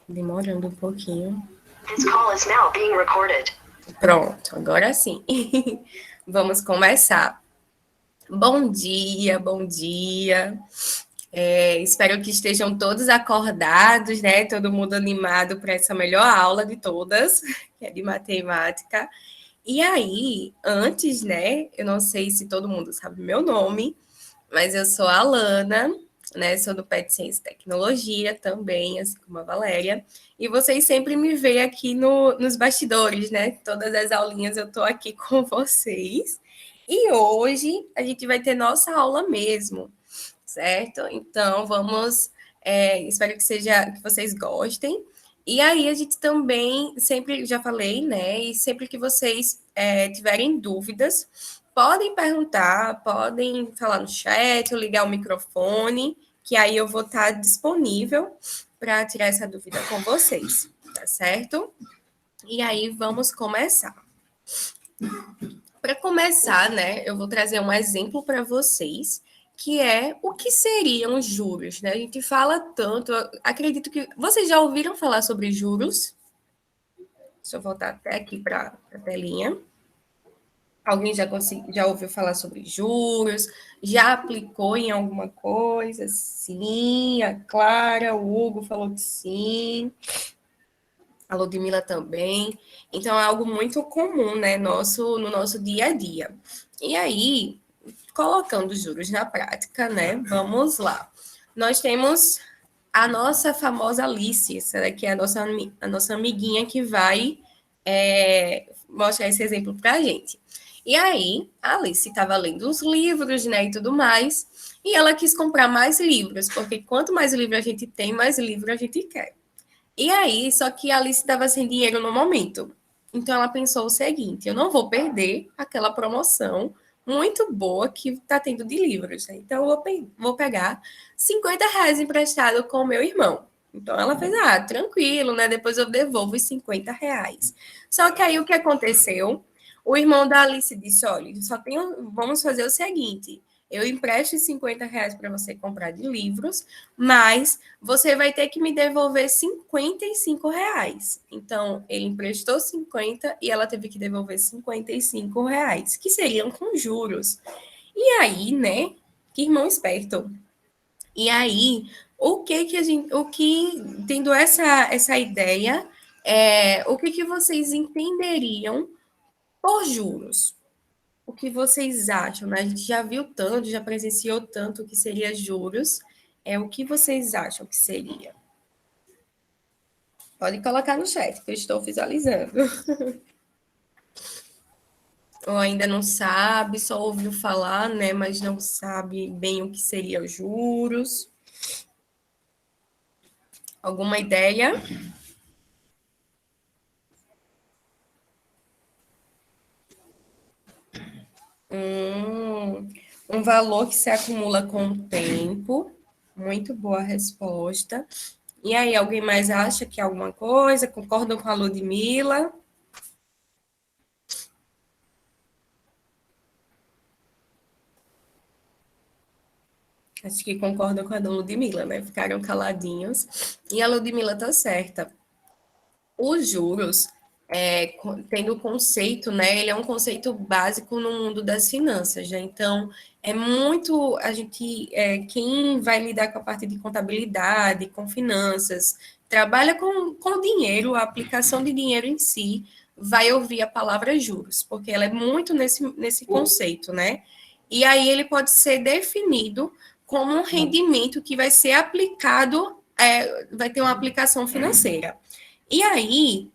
Demorando um pouquinho. This call is now being recorded. Pronto, agora sim. Vamos começar. Bom dia, bom dia. Espero que estejam todos acordados, né? Todo mundo animado para essa melhor aula de todas, que é de matemática. E aí, antes, né? Eu não sei se todo mundo sabe meu nome, mas eu sou a Alana, né? Sou do PET Ciência e Tecnologia também, assim como a Valéria. E vocês sempre me veem aqui nos bastidores, né? Todas as aulinhas eu estou aqui com vocês. E hoje a gente vai ter nossa aula mesmo, certo? Então vamos. Espero que vocês gostem. E aí a gente também, sempre já falei, né? E sempre que vocês tiverem dúvidas, podem perguntar, podem falar no chat, ou ligar o microfone, que aí eu vou estar disponível para tirar essa dúvida com vocês, tá certo? E aí vamos começar. Para começar, né, eu vou trazer um exemplo para vocês, que é o que seriam juros, né? A gente fala tanto, acredito que vocês já ouviram falar sobre juros. Deixa eu voltar até aqui para a telinha. Alguém já ouviu falar sobre juros? Já aplicou em alguma coisa? Sim, a Clara, o Hugo falou que sim. A Ludmilla também. Então, é algo muito comum, né, no nosso dia a dia. E aí, colocando juros na prática, né, vamos lá. Nós temos a nossa famosa Alice, essa daqui é a nossa amiguinha que vai mostrar esse exemplo para a gente. E aí, a Alice estava lendo os livros, né, e tudo mais, e ela quis comprar mais livros, porque quanto mais livro a gente tem, mais livro a gente quer. E aí, só que a Alice estava sem dinheiro no momento. Então ela pensou o seguinte: eu não vou perder aquela promoção muito boa que está tendo de livros. Né? Então eu vou pegar R$ 50 emprestado com o meu irmão. Então ela fez, tranquilo, né? Depois eu devolvo os R$ 50. Só que aí o que aconteceu? O irmão da Alice disse: olha, vamos fazer o seguinte: eu empresto R$ 50 para você comprar de livros, mas você vai ter que me devolver R$ 55. Então, ele emprestou 50 e ela teve que devolver R$ 55, que seriam com juros. E aí, né? Que irmão esperto. E aí, tendo essa ideia, o que vocês entenderiam por juros? O que vocês acham, né? A gente já viu tanto, já presenciou tanto o que seria juros. O que vocês acham que seria? Pode colocar no chat, que eu estou visualizando. Ou ainda não sabe, só ouviu falar, né? Mas não sabe bem o que seria juros. Alguma ideia? Um valor que se acumula com o tempo. Muito boa resposta. E aí, alguém mais acha que é alguma coisa? Concordam com a Ludmilla? Acho que concordam com a dona Ludmilla, né? Ficaram caladinhos. E a Ludmilla tá certa. Os juros, tendo o conceito, né? Ele é um conceito básico no mundo das finanças, já. Então, é muito quem vai lidar com a parte de contabilidade, com finanças, trabalha com dinheiro, a aplicação de dinheiro em si, vai ouvir a palavra juros, porque ela é muito nesse conceito, né? E aí ele pode ser definido como um rendimento que vai ser aplicado, vai ter uma aplicação financeira. E aí,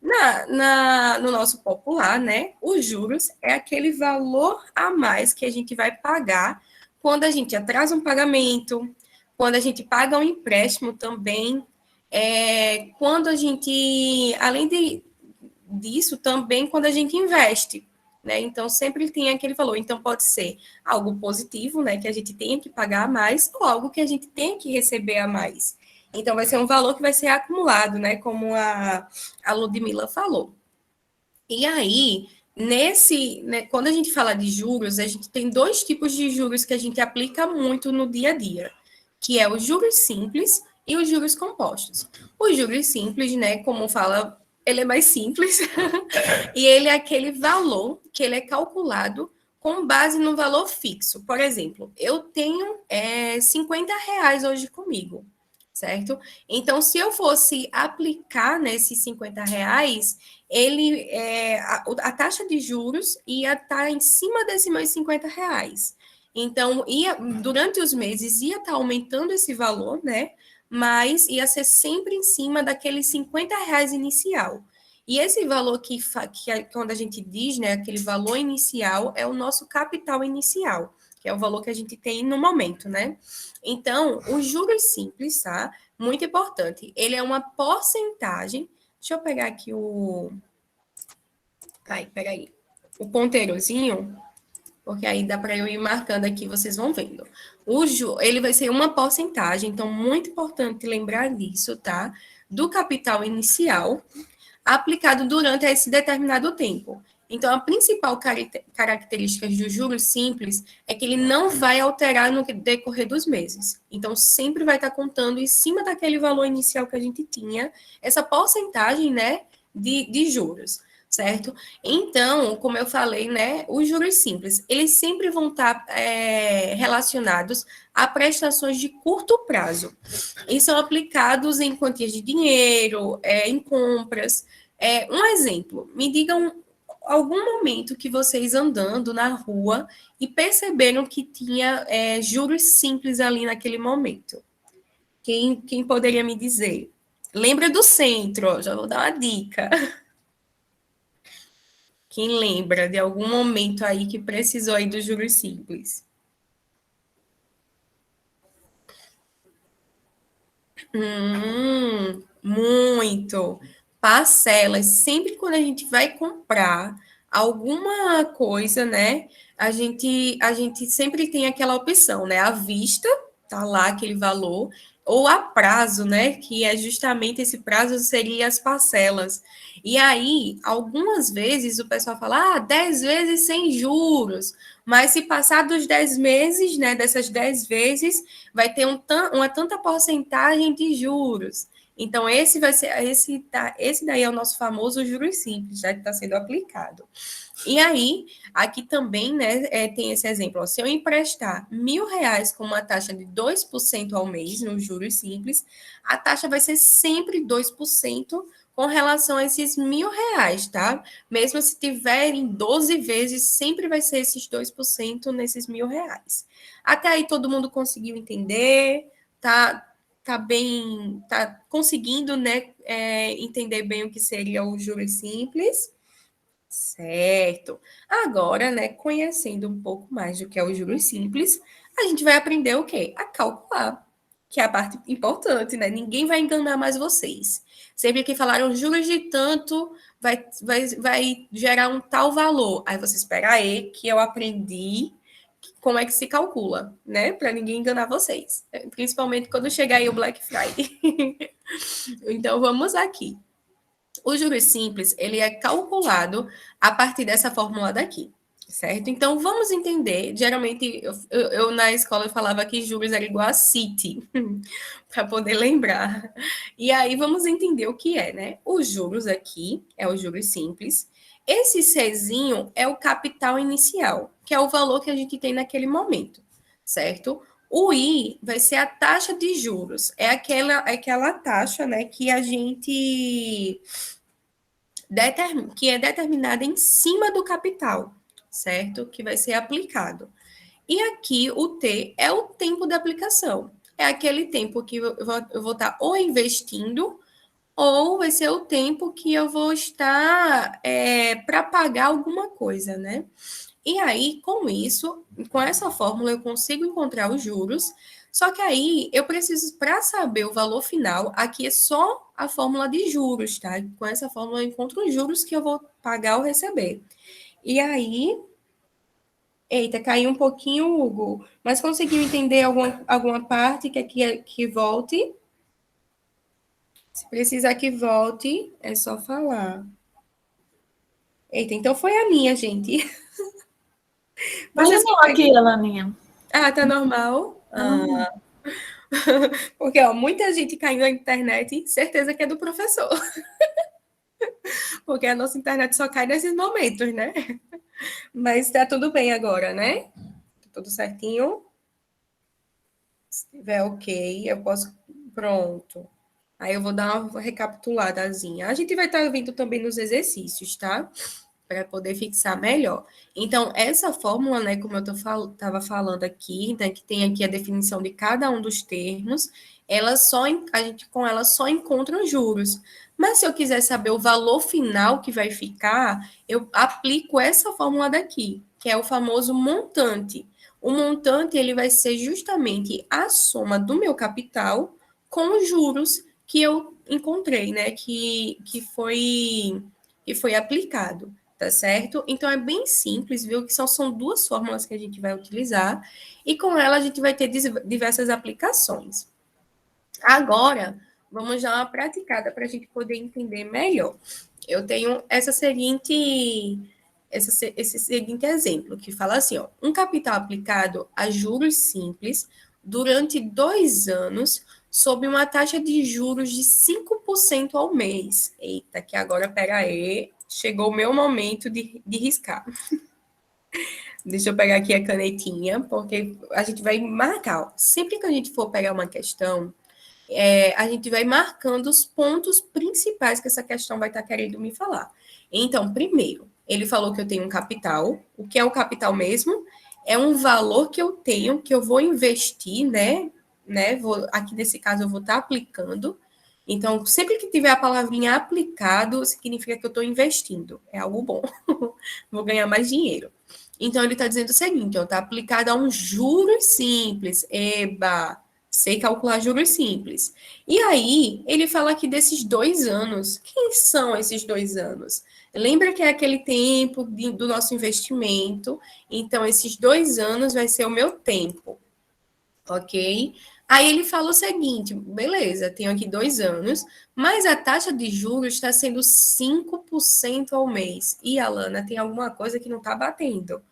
no nosso popular, né, os juros é aquele valor a mais que a gente vai pagar quando a gente atrasa um pagamento, quando a gente paga um empréstimo também, quando a gente, disso, também quando a gente investe. Né? Então, sempre tem aquele valor. Então, pode ser algo positivo, né, que a gente tenha que pagar a mais, ou algo que a gente tenha que receber a mais. Então, vai ser um valor que vai ser acumulado, né? Como a Ludmilla falou. E aí, quando a gente fala de juros, a gente tem dois tipos de juros que a gente aplica muito no dia a dia, que é os juros simples e os juros compostos. Os juros simples, né, como fala, ele é mais simples, e ele é aquele valor que ele é calculado com base no valor fixo. Por exemplo, eu tenho R$ 50 hoje comigo, certo? Então, se eu fosse aplicar nesses R$ 50, a taxa de juros ia estar em cima desses meus R$ 50. Então, durante os meses ia estar aumentando esse valor, né? Mas ia ser sempre em cima daqueles R$ 50 inicial. E esse valor quando a gente diz, né, aquele valor inicial, é o nosso capital inicial, que é o valor que a gente tem no momento, né? Então, os juros simples, tá? Muito importante. Ele é uma porcentagem. Deixa eu pegar aqui peraí. O ponteirozinho, porque aí dá para eu ir marcando aqui, vocês vão vendo. Ele vai ser uma porcentagem, então, muito importante lembrar disso, tá? Do capital inicial aplicado durante esse determinado tempo. Então, a principal característica dos juros simples é que ele não vai alterar no decorrer dos meses. Então, sempre vai estar contando em cima daquele valor inicial que a gente tinha, essa porcentagem, né, de juros, certo? Então, como eu falei, né, os juros simples, eles sempre vão estar relacionados a prestações de curto prazo. E são aplicados em quantias de dinheiro, em compras. Um exemplo, me digam algum momento que vocês andando na rua e perceberam que tinha juros simples ali naquele momento. Quem poderia me dizer? Lembra do centro, já vou dar uma dica. Quem lembra de algum momento aí que precisou aí dos juros simples? Muito. Parcelas. Sempre quando a gente vai comprar alguma coisa, né? A gente sempre tem aquela opção, né? À vista, tá lá aquele valor, ou a prazo, né? Que é justamente esse prazo seria as parcelas. E aí, algumas vezes o pessoal fala, 10 vezes sem juros. Mas se passar dos 10 meses, né? Dessas 10 vezes, vai ter uma tanta porcentagem de juros. Então, esse daí é o nosso famoso juros simples, já que está sendo aplicado. E aí, aqui também, né, tem esse exemplo. Ó, se eu emprestar R$ 1.000 com uma taxa de 2% ao mês, nos juros simples, a taxa vai ser sempre 2% com relação a esses R$ 1.000, tá? Mesmo se tiver em 12 vezes, sempre vai ser esses 2% nesses R$ 1.000. Até aí todo mundo conseguiu entender, tá conseguindo, né, entender bem o que seria o juros simples. Certo. Agora, né, conhecendo um pouco mais do que é o juros simples, a gente vai aprender o quê? A calcular, que é a parte importante, né? Ninguém vai enganar mais vocês. Sempre que falaram juros de tanto, vai gerar um tal valor. Aí você espera aí que eu aprendi como é que se calcula, né? Para ninguém enganar vocês. Principalmente quando chegar aí o Black Friday. Então, vamos aqui. O juros simples, ele é calculado a partir dessa fórmula daqui, certo? Então, vamos entender. Geralmente, eu na escola eu falava que juros era igual a CIT, para poder lembrar. E aí, vamos entender o que é, né? Os juros aqui é o juros simples. Esse Czinho é o capital inicial, que é o valor que a gente tem naquele momento, certo? O I vai ser a taxa de juros, é aquela taxa, né, que a gente que é determinada em cima do capital, certo? Que vai ser aplicado. E aqui o T é o tempo de aplicação. É aquele tempo que eu vou estar ou investindo, ou vai ser o tempo que eu vou estar para pagar alguma coisa, né? E aí, com isso, com essa fórmula, eu consigo encontrar os juros. Só que aí, eu preciso, para saber o valor final, aqui é só a fórmula de juros, tá? Com essa fórmula, eu encontro os juros que eu vou pagar ou receber. E aí... Eita, caiu um pouquinho, Hugo. Mas conseguiu entender alguma parte que volte? Se precisar que volte, é só falar. Eita, então foi a minha, gente. Mas não aqui, Elaninha. Tá normal? Porque, ó, muita gente caindo na internet, certeza que é do professor. Porque a nossa internet só cai nesses momentos, né? Mas tá tudo bem agora, né? Tá tudo certinho? Se tiver ok, eu posso... Pronto. Aí eu vou dar uma recapituladazinha. A gente vai estar vendo também nos exercícios, tá? Para poder fixar melhor. Então, essa fórmula, né, como eu estava falando aqui, né, que tem aqui a definição de cada um dos termos, a gente com ela só encontra os juros. Mas se eu quiser saber o valor final que vai ficar, eu aplico essa fórmula daqui, que é o famoso montante. O montante ele vai ser justamente a soma do meu capital com os juros que eu encontrei, né, que foi aplicado. Tá certo? Então é bem simples, viu? Que são duas fórmulas que a gente vai utilizar e com ela a gente vai ter diversas aplicações. Agora, vamos dar uma praticada para a gente poder entender melhor. Eu tenho esse seguinte exemplo, que fala assim, ó, um capital aplicado a juros simples durante 2 anos sob uma taxa de juros de 5% ao mês. Eita, que agora, peraí, chegou o meu momento de riscar. Deixa eu pegar aqui a canetinha, porque a gente vai marcar. Ó. Sempre que a gente for pegar uma questão, a gente vai marcando os pontos principais que essa questão vai estar querendo me falar. Então, primeiro, ele falou que eu tenho um capital. O que é o capital mesmo? É um valor que eu tenho, que eu vou investir, né? Aqui nesse caso, eu vou estar aplicando. Então, sempre que tiver a palavrinha aplicado, significa que eu estou investindo. É algo bom. Vou ganhar mais dinheiro. Então, ele está dizendo o seguinte: está aplicado a um juros simples. Eba! Sei calcular juros simples. E aí, ele fala aqui desses 2 anos. Quem são esses 2 anos? Lembra que é aquele tempo do nosso investimento. Então, esses 2 anos vai ser o meu tempo. Ok? Aí ele fala o seguinte: beleza, tenho aqui 2 anos, mas a taxa de juros está sendo 5% ao mês. E, Alana, tem alguma coisa que não está batendo.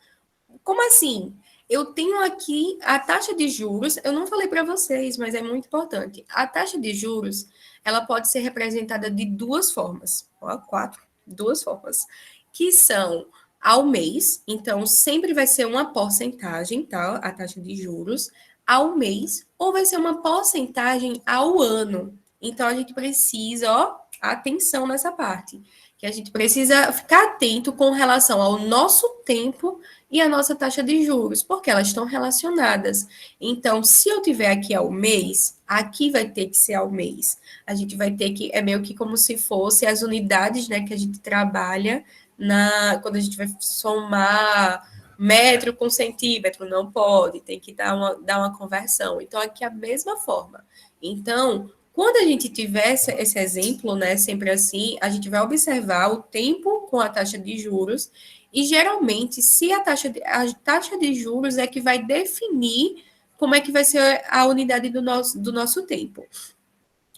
Como assim? Eu tenho aqui a taxa de juros, eu não falei para vocês, mas é muito importante. A taxa de juros, ela pode ser representada de 2 formas, ó, 4, 2 formas, que são ao mês, então sempre vai ser uma porcentagem, tá? A taxa de juros ao mês, ou vai ser uma porcentagem ao ano. Então a gente precisa, ó, atenção nessa parte, que a gente precisa ficar atento com relação ao nosso tempo e a nossa taxa de juros, porque elas estão relacionadas. Então, se eu tiver aqui ao mês, aqui vai ter que ser ao mês. A gente vai ter que, é meio que como se fosse as unidades, né, que a gente trabalha quando a gente vai somar metro com centímetro, não pode, tem que dar uma conversão. Então, aqui é a mesma forma. Então, quando a gente tiver esse exemplo, né, sempre assim, a gente vai observar o tempo com a taxa de juros e, geralmente, se a taxa de juros é que vai definir como é que vai ser a unidade do nosso tempo.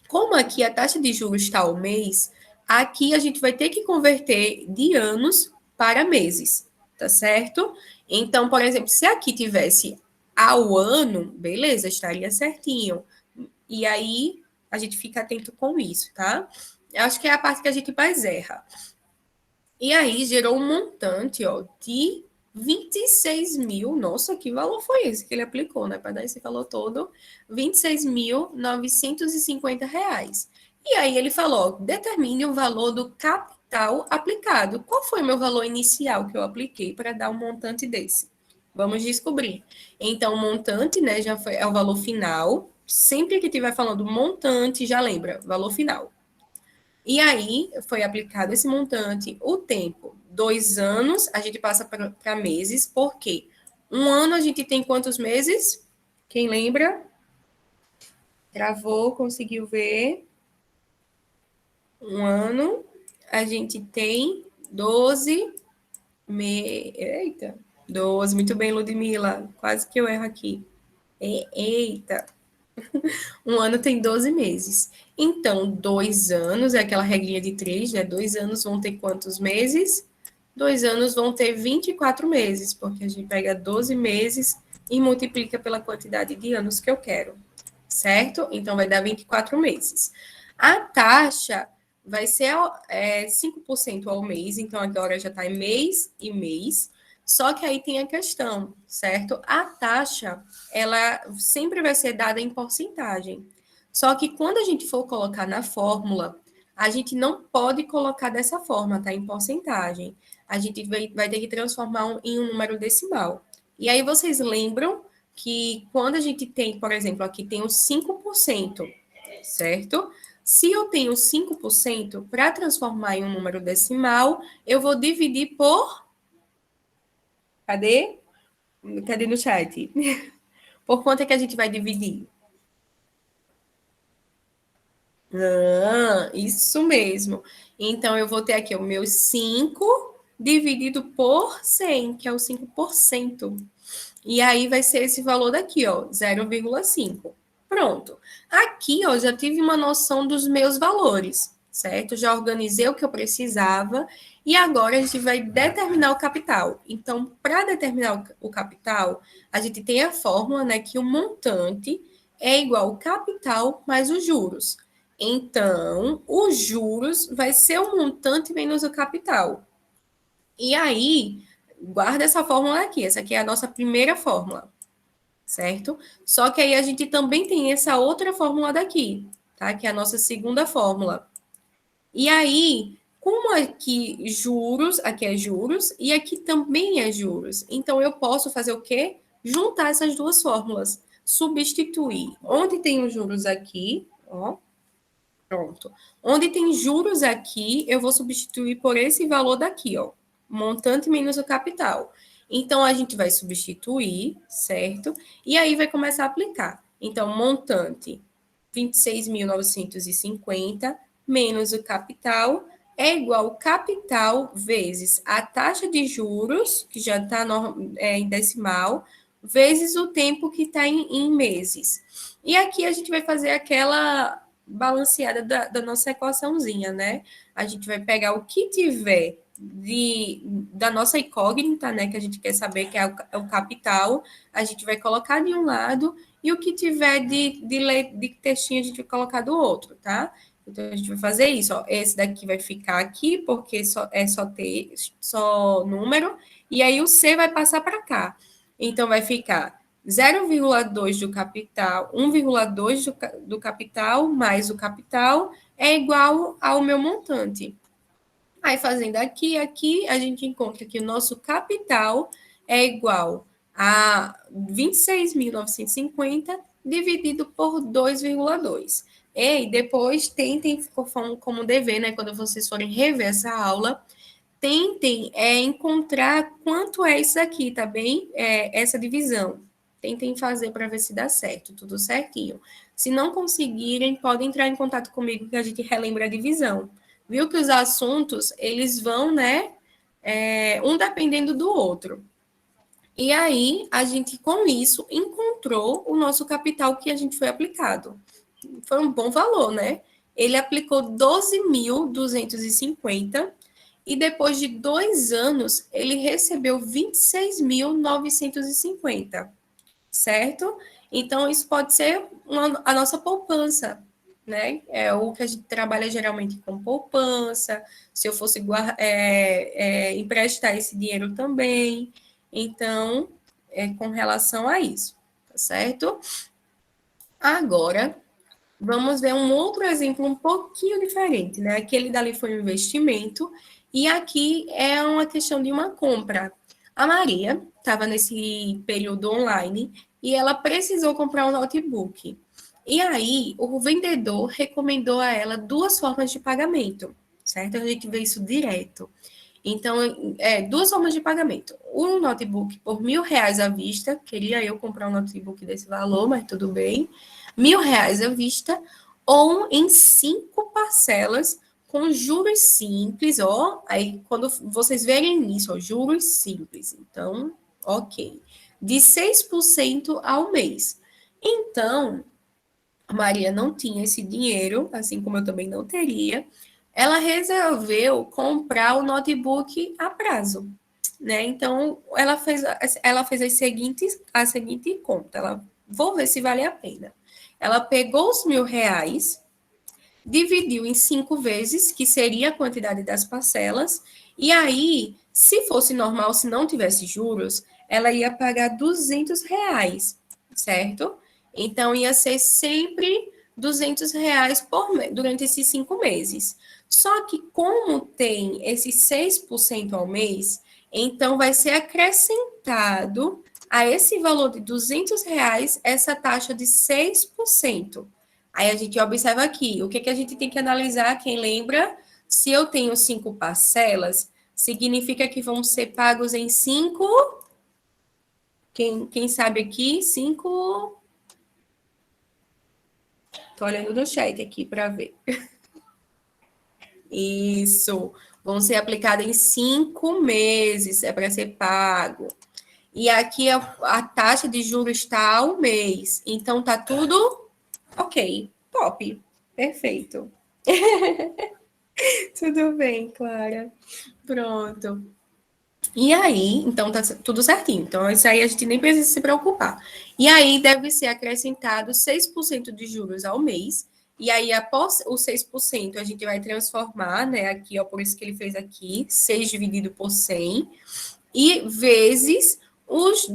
Como aqui a taxa de juros está ao mês, aqui a gente vai ter que converter de anos para meses, tá certo? Então, por exemplo, se aqui tivesse ao ano, beleza, estaria certinho. E aí, a gente fica atento com isso, tá? Eu acho que é a parte que a gente mais erra. E aí, gerou um montante, ó, de 26 mil. Nossa, que valor foi esse que ele aplicou, né? Para dar esse valor todo, R$ 26.950. E aí, ele falou, ó, determine o valor do capital aplicado. Qual foi o meu valor inicial que eu apliquei para dar um montante desse? Vamos descobrir. Então, o montante, né, já é o valor final. Sempre que estiver falando montante, já lembra, valor final. E aí, foi aplicado esse montante, o tempo, 2 anos, a gente passa para meses, porque um ano a gente tem quantos meses? Quem lembra? Travou, conseguiu ver? Um ano, a gente tem 12 meses. Eita, 12, muito bem, Ludmila, quase que eu erro aqui. Eita, um ano tem 12 meses. Então, 2 anos, é aquela regrinha de 3, né? 2 anos vão ter quantos meses? 2 anos vão ter 24 meses, porque a gente pega 12 meses e multiplica pela quantidade de anos que eu quero. certo? Então, vai dar 24 meses. A taxa vai ser 5% ao mês, então agora já está em mês e mês. Só que aí tem a questão, certo? A taxa, ela sempre vai ser dada em porcentagem. Só que quando a gente for colocar na fórmula, a gente não pode colocar dessa forma, tá? Em porcentagem. A gente vai ter que transformar em um número decimal. E aí vocês lembram que quando a gente tem, por exemplo, aqui tem os 5%, certo? Se eu tenho 5%, para transformar em um número decimal, eu vou dividir por... Cadê? Cadê no chat? Por quanto é que a gente vai dividir? Ah, isso mesmo. Então, eu vou ter aqui o meu 5 dividido por 100, que é o 5%. E aí vai ser esse valor daqui, ó, 0,5. Pronto. Aqui, ó, já tive uma noção dos meus valores, certo? Já organizei o que eu precisava e agora a gente vai determinar o capital. Então, para determinar o capital, a gente tem a fórmula, né, que o montante é igual ao capital mais os juros. Então, os juros vai ser o montante menos o capital. E aí, guarda essa fórmula aqui. Essa aqui é a nossa primeira fórmula, certo? Só que aí a gente também tem essa outra fórmula daqui, tá? Que é a nossa segunda fórmula. E aí, como aqui aqui é juros e aqui também é juros. Então, eu posso fazer o quê? Juntar essas duas fórmulas. Substituir. Onde tem os juros aqui, ó. Pronto. Onde tem juros aqui, eu vou substituir por esse valor daqui, ó. Montante menos o capital. Então, a gente vai substituir, certo? E aí vai começar a aplicar. Então, montante 26.950 menos o capital é igual ao capital vezes a taxa de juros, que já está em decimal, vezes o tempo que está em meses. E aqui a gente vai fazer aquela balanceada da nossa equaçãozinha, né? A gente vai pegar o que tiver da nossa incógnita, né? Que a gente quer saber que é o capital, a gente vai colocar de um lado e o que tiver de textinho a gente vai colocar do outro, tá? Então, a gente vai fazer isso, ó. Esse daqui vai ficar aqui, porque só número, e aí o C vai passar para cá. Então, vai ficar 0,2 do capital, 1,2 do capital mais o capital é igual ao meu montante. Aí, fazendo aqui, a gente encontra que o nosso capital é igual a 26.950 dividido por 2,2. E depois tentem, como dever, né, quando vocês forem rever essa aula, tentem encontrar quanto é isso aqui, tá bem? Essa divisão. Tentem fazer para ver se dá certo, tudo certinho. Se não conseguirem, podem entrar em contato comigo que a gente relembra a divisão. Viu que os assuntos, eles vão, né, um dependendo do outro. E aí, a gente, com isso, encontrou o nosso capital que a gente foi aplicado. Foi um bom valor, né? Ele aplicou 12.250 e depois de 2 anos, ele recebeu 26.950, certo? Então, isso pode ser a nossa poupança, né? É o que a gente trabalha geralmente com poupança, se eu fosse emprestar esse dinheiro também. Então, com relação a isso, tá certo? Agora, vamos ver um outro exemplo um pouquinho diferente, né? Aquele dali foi um investimento e aqui é uma questão de uma compra. A Maria estava nesse período online e ela precisou comprar um notebook. E aí, o vendedor recomendou a ela 2 formas de pagamento, certo? A gente vê isso direto. Então, 2 formas de pagamento. Um notebook por R$ 1.000 à vista, queria eu comprar um notebook desse valor, mas tudo bem. R$ 1.000 à vista, ou em 5 parcelas com juros simples, ó. Aí, quando vocês verem isso, ó, juros simples. Então, ok. De 6% ao mês. Então, a Maria não tinha esse dinheiro, assim como eu também não teria. Ela resolveu comprar o notebook a prazo, né? Então, ela fez a seguinte conta. Vou ver se vale a pena. Ela pegou os R$ 1.000, dividiu em 5 vezes, que seria a quantidade das parcelas, e aí, se fosse normal, se não tivesse juros, ela ia pagar R$ 200, certo? Então, ia ser sempre R$ 200 por mês, durante esses 5 meses. Só que, como tem esses 6% ao mês, então vai ser acrescentado a esse valor de R$ 200 essa taxa de 6%. Aí a gente observa aqui, o que, que a gente tem que analisar, quem lembra? Se eu tenho 5 parcelas, significa que vão ser pagos em 5... Quem sabe aqui? 5... Estou olhando no chat aqui para ver. Isso. Vão ser aplicados em 5 meses, é para ser pago. E aqui a taxa de juros está ao mês. Então, tá tudo ok. Top. Perfeito. Tudo bem, Clara. Pronto. E aí, então tá tudo certinho. Então, isso aí a gente nem precisa se preocupar. E aí, deve ser acrescentado 6% de juros ao mês. E aí, após o 6%, a gente vai transformar, né? Aqui, ó, por isso que ele fez aqui, 6 dividido por 100. E vezes os R$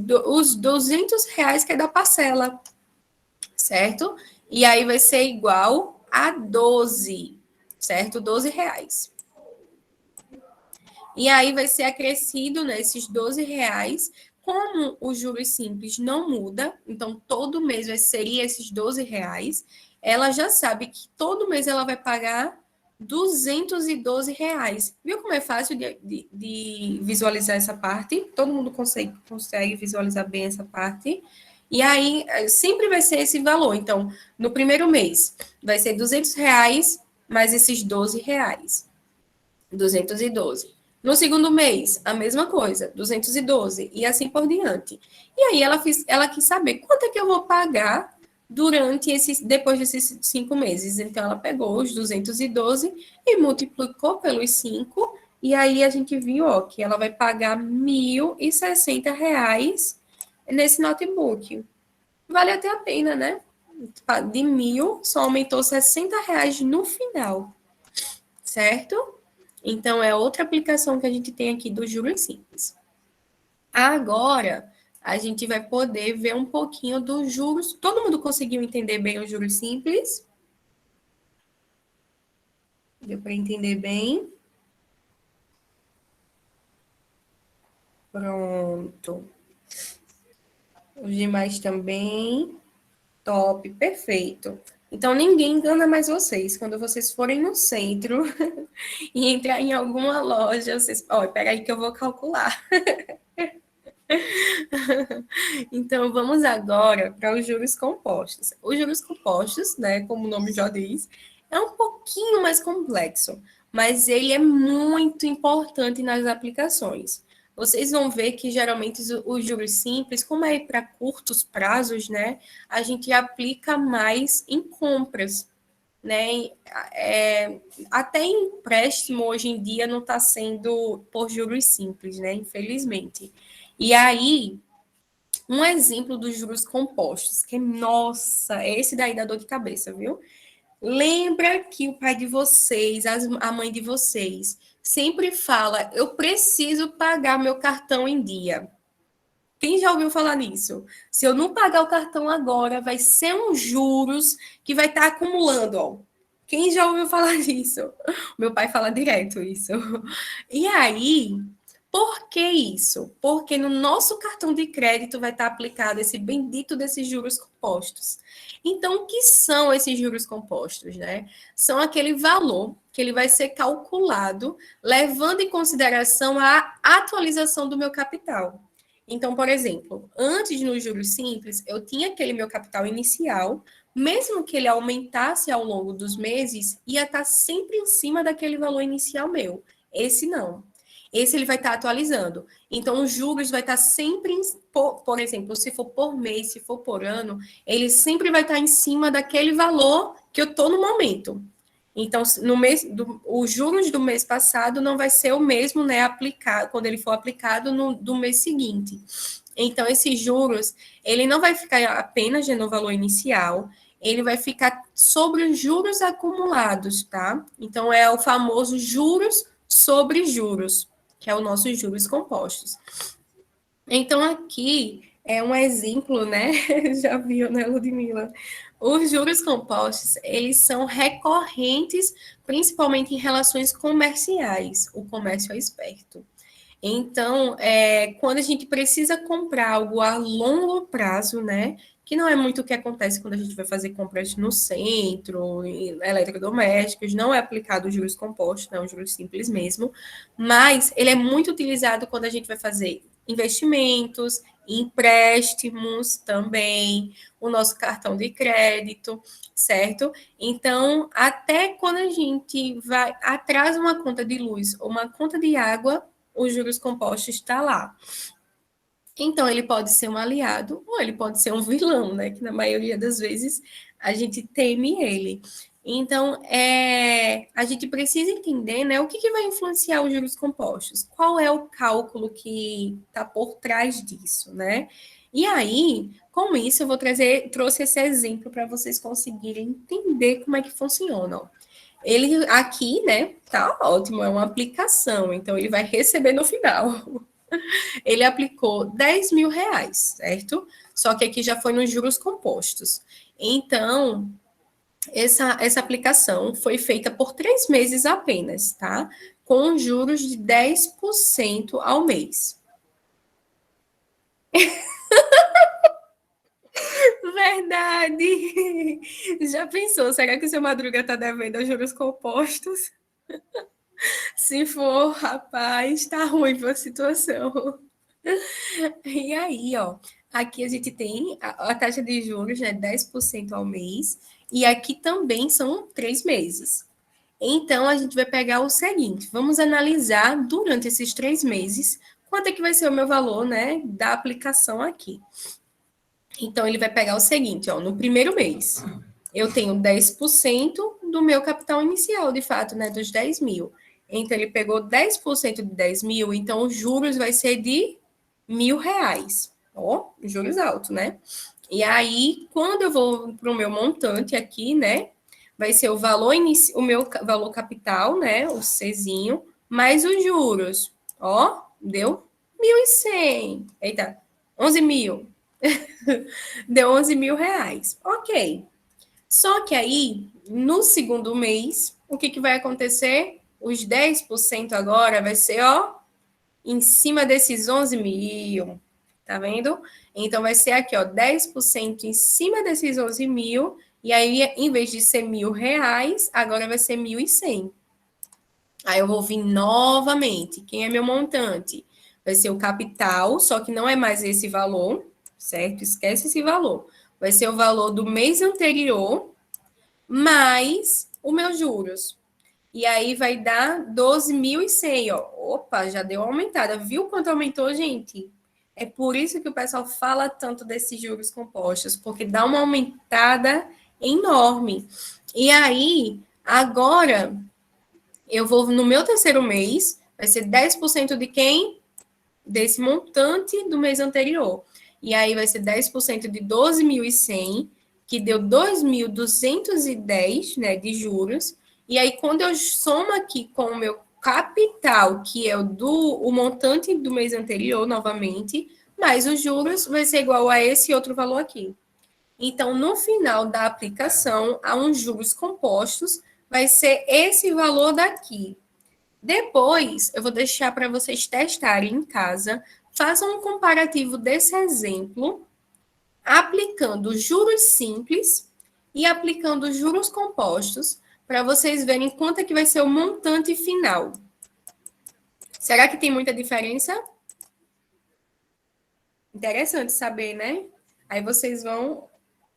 200 que é da parcela, certo? E aí, vai ser igual a 12, certo? R$ 12. E aí vai ser acrescido, né, esses R$ 12. Como o juros simples não muda, então todo mês seria esses R$ 12, ela já sabe que todo mês ela vai pagar R$ 212. Viu como é fácil de visualizar essa parte? Todo mundo consegue visualizar bem essa parte. E aí, sempre vai ser esse valor. Então, no primeiro mês, vai ser R$ 200 mais esses R$ 12. 212. No segundo mês, a mesma coisa, 212, e assim por diante. E aí ela quis saber quanto é que eu vou pagar depois desses 5 meses. Então, ela pegou os 212 e multiplicou pelos 5, e aí a gente viu, ó, que ela vai pagar R$ 1.060 nesse notebook. Vale até a pena, né? De 1.000, só aumentou R$ 60 no final, certo? Então, é outra aplicação que a gente tem aqui dos juros simples. Agora, a gente vai poder ver um pouquinho dos juros. Todo mundo conseguiu entender bem os juros simples? Deu para entender bem? Pronto. Os demais também. Top, perfeito. Então, ninguém engana mais vocês. Quando vocês forem no centro e entrar em alguma loja, vocês... Olha, peraí que eu vou calcular. Então, vamos agora para os juros compostos. Os juros compostos, né, como o nome já diz, é um pouquinho mais complexo, mas ele é muito importante nas aplicações. Vocês vão ver que, geralmente, os juros simples, como é para curtos prazos, né, a gente aplica mais em compras, né? Até empréstimo, hoje em dia, não está sendo por juros simples, né, infelizmente. E aí, um exemplo dos juros compostos, que, nossa, esse daí dá dor de cabeça, viu? Lembra que o pai de vocês, a mãe de vocês, sempre fala, eu preciso pagar meu cartão em dia. Quem já ouviu falar nisso? Se eu não pagar o cartão agora, vai ser uns juros que vai estar acumulando, ó. Quem já ouviu falar disso? Meu pai fala direto isso. E aí, por que isso? Porque no nosso cartão de crédito vai estar aplicado esse bendito desses juros compostos. Então, o que são esses juros compostos, né? São aquele valor que ele vai ser calculado levando em consideração a atualização do meu capital. Então, por exemplo, antes nos juros simples, eu tinha aquele meu capital inicial, mesmo que ele aumentasse ao longo dos meses, ia estar sempre em cima daquele valor inicial meu. Esse não. Esse ele vai estar atualizando. Então, os juros vai estar sempre, por exemplo, se for por mês, se for por ano, ele sempre vai estar em cima daquele valor que eu estou no momento. Então, os juros do mês passado não vai ser o mesmo, né, aplicado, quando ele for aplicado do mês seguinte. Então, esses juros, ele não vai ficar apenas no valor inicial, ele vai ficar sobre os juros acumulados, tá? Então, é o famoso juros sobre juros, que é o nosso juros compostos. Então, aqui é um exemplo, né? Já viu, né, Ludmila? Os juros compostos, eles são recorrentes, principalmente em relações comerciais. O comércio é esperto. Então, quando a gente precisa comprar algo a longo prazo, né? Que não é muito o que acontece quando a gente vai fazer compras no centro, em eletrodomésticos, não é aplicado os juros compostos, não, os juros simples mesmo, mas ele é muito utilizado quando a gente vai fazer investimentos, empréstimos também, o nosso cartão de crédito, certo? Então, até quando a gente vai atrasa uma conta de luz ou uma conta de água, os juros compostos está lá. Então, ele pode ser um aliado ou ele pode ser um vilão, né? Que na maioria das vezes a gente teme ele. Então, a gente precisa entender, né, o que vai influenciar os juros compostos, qual é o cálculo que está por trás disso, né? E aí, com isso, eu trouxe esse exemplo para vocês conseguirem entender como é que funciona. Ele aqui, né, tá ótimo, é uma aplicação, então ele vai receber no final. Ele aplicou 10 mil reais, certo? Só que aqui já foi nos juros compostos. Então, essa aplicação foi feita por 3 meses apenas, tá? Com juros de 10% ao mês. Verdade! Já pensou? Será que o seu Madruga está devendo aos juros compostos? Se for, rapaz, tá ruim a situação. E aí, ó, aqui a gente tem a taxa de juros, né, 10% ao mês, e aqui também são 3 meses. Então, a gente vai pegar o seguinte, vamos analisar durante esses 3 meses, quanto é que vai ser o meu valor, né, da aplicação aqui. Então, ele vai pegar o seguinte, ó, no primeiro mês, eu tenho 10% do meu capital inicial, de fato, né, dos 10 mil. Então, ele pegou 10% de 10 mil, então os juros vai ser de R$ 1.000. Ó, juros altos, né? E aí, quando eu vou para o meu montante aqui, né, vai ser o valor o meu valor capital, né, o Czinho, mais os juros. Ó, deu 1.100. Eita, 11 mil. Deu 11 mil reais. Ok. Só que aí, no segundo mês, o que vai acontecer? Os 10% agora vai ser, ó, em cima desses 11 mil. Tá vendo? Então, vai ser aqui, ó, 10% em cima desses 11 mil. E aí, em vez de ser R$ 1.000, agora vai ser 1.100. Aí eu vou vir novamente. Quem é meu montante? Vai ser o capital, só que não é mais esse valor, certo? Esquece esse valor. Vai ser o valor do mês anterior, mais os meus juros. E aí vai dar 12.100, ó. Opa, já deu uma aumentada. Viu quanto aumentou, gente? É por isso que o pessoal fala tanto desses juros compostos, porque dá uma aumentada enorme. E aí, agora, eu vou no meu terceiro mês, vai ser 10% de quem? Desse montante do mês anterior. E aí vai ser 10% de 12.100, que deu 2.210, né, de juros. E aí, quando eu somo aqui com o meu capital, que é o montante do mês anterior, novamente, mais os juros, vai ser igual a esse outro valor aqui. Então, no final da aplicação, a uns juros compostos, vai ser esse valor daqui. Depois, eu vou deixar para vocês testarem em casa. Façam um comparativo desse exemplo, aplicando juros simples e aplicando juros compostos, para vocês verem quanto é que vai ser o montante final. Será que tem muita diferença? Interessante saber, né? Aí vocês vão...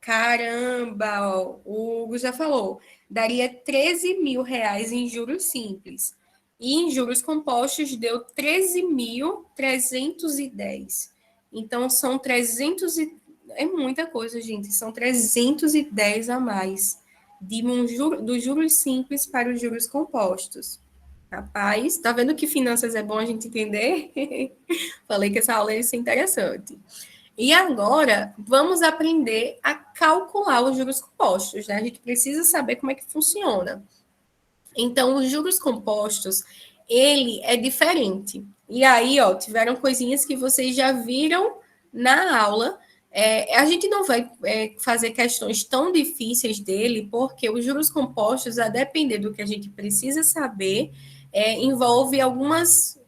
Caramba, ó, o Hugo já falou. Daria 13 mil reais em juros simples. E em juros compostos deu 13.310. Então, são 300 e... É muita coisa, gente. São 310 a mais dos juros simples para os juros compostos. Rapaz, tá vendo que finanças é bom a gente entender? Falei que essa aula ia ser interessante. E agora, vamos aprender a calcular os juros compostos, né? A gente precisa saber como é que funciona. Então, os juros compostos, ele é diferente. E aí, ó, tiveram coisinhas que vocês já viram na aula. A gente não vai fazer questões tão difíceis dele, porque os juros compostos, a depender do que a gente precisa saber, envolve algumas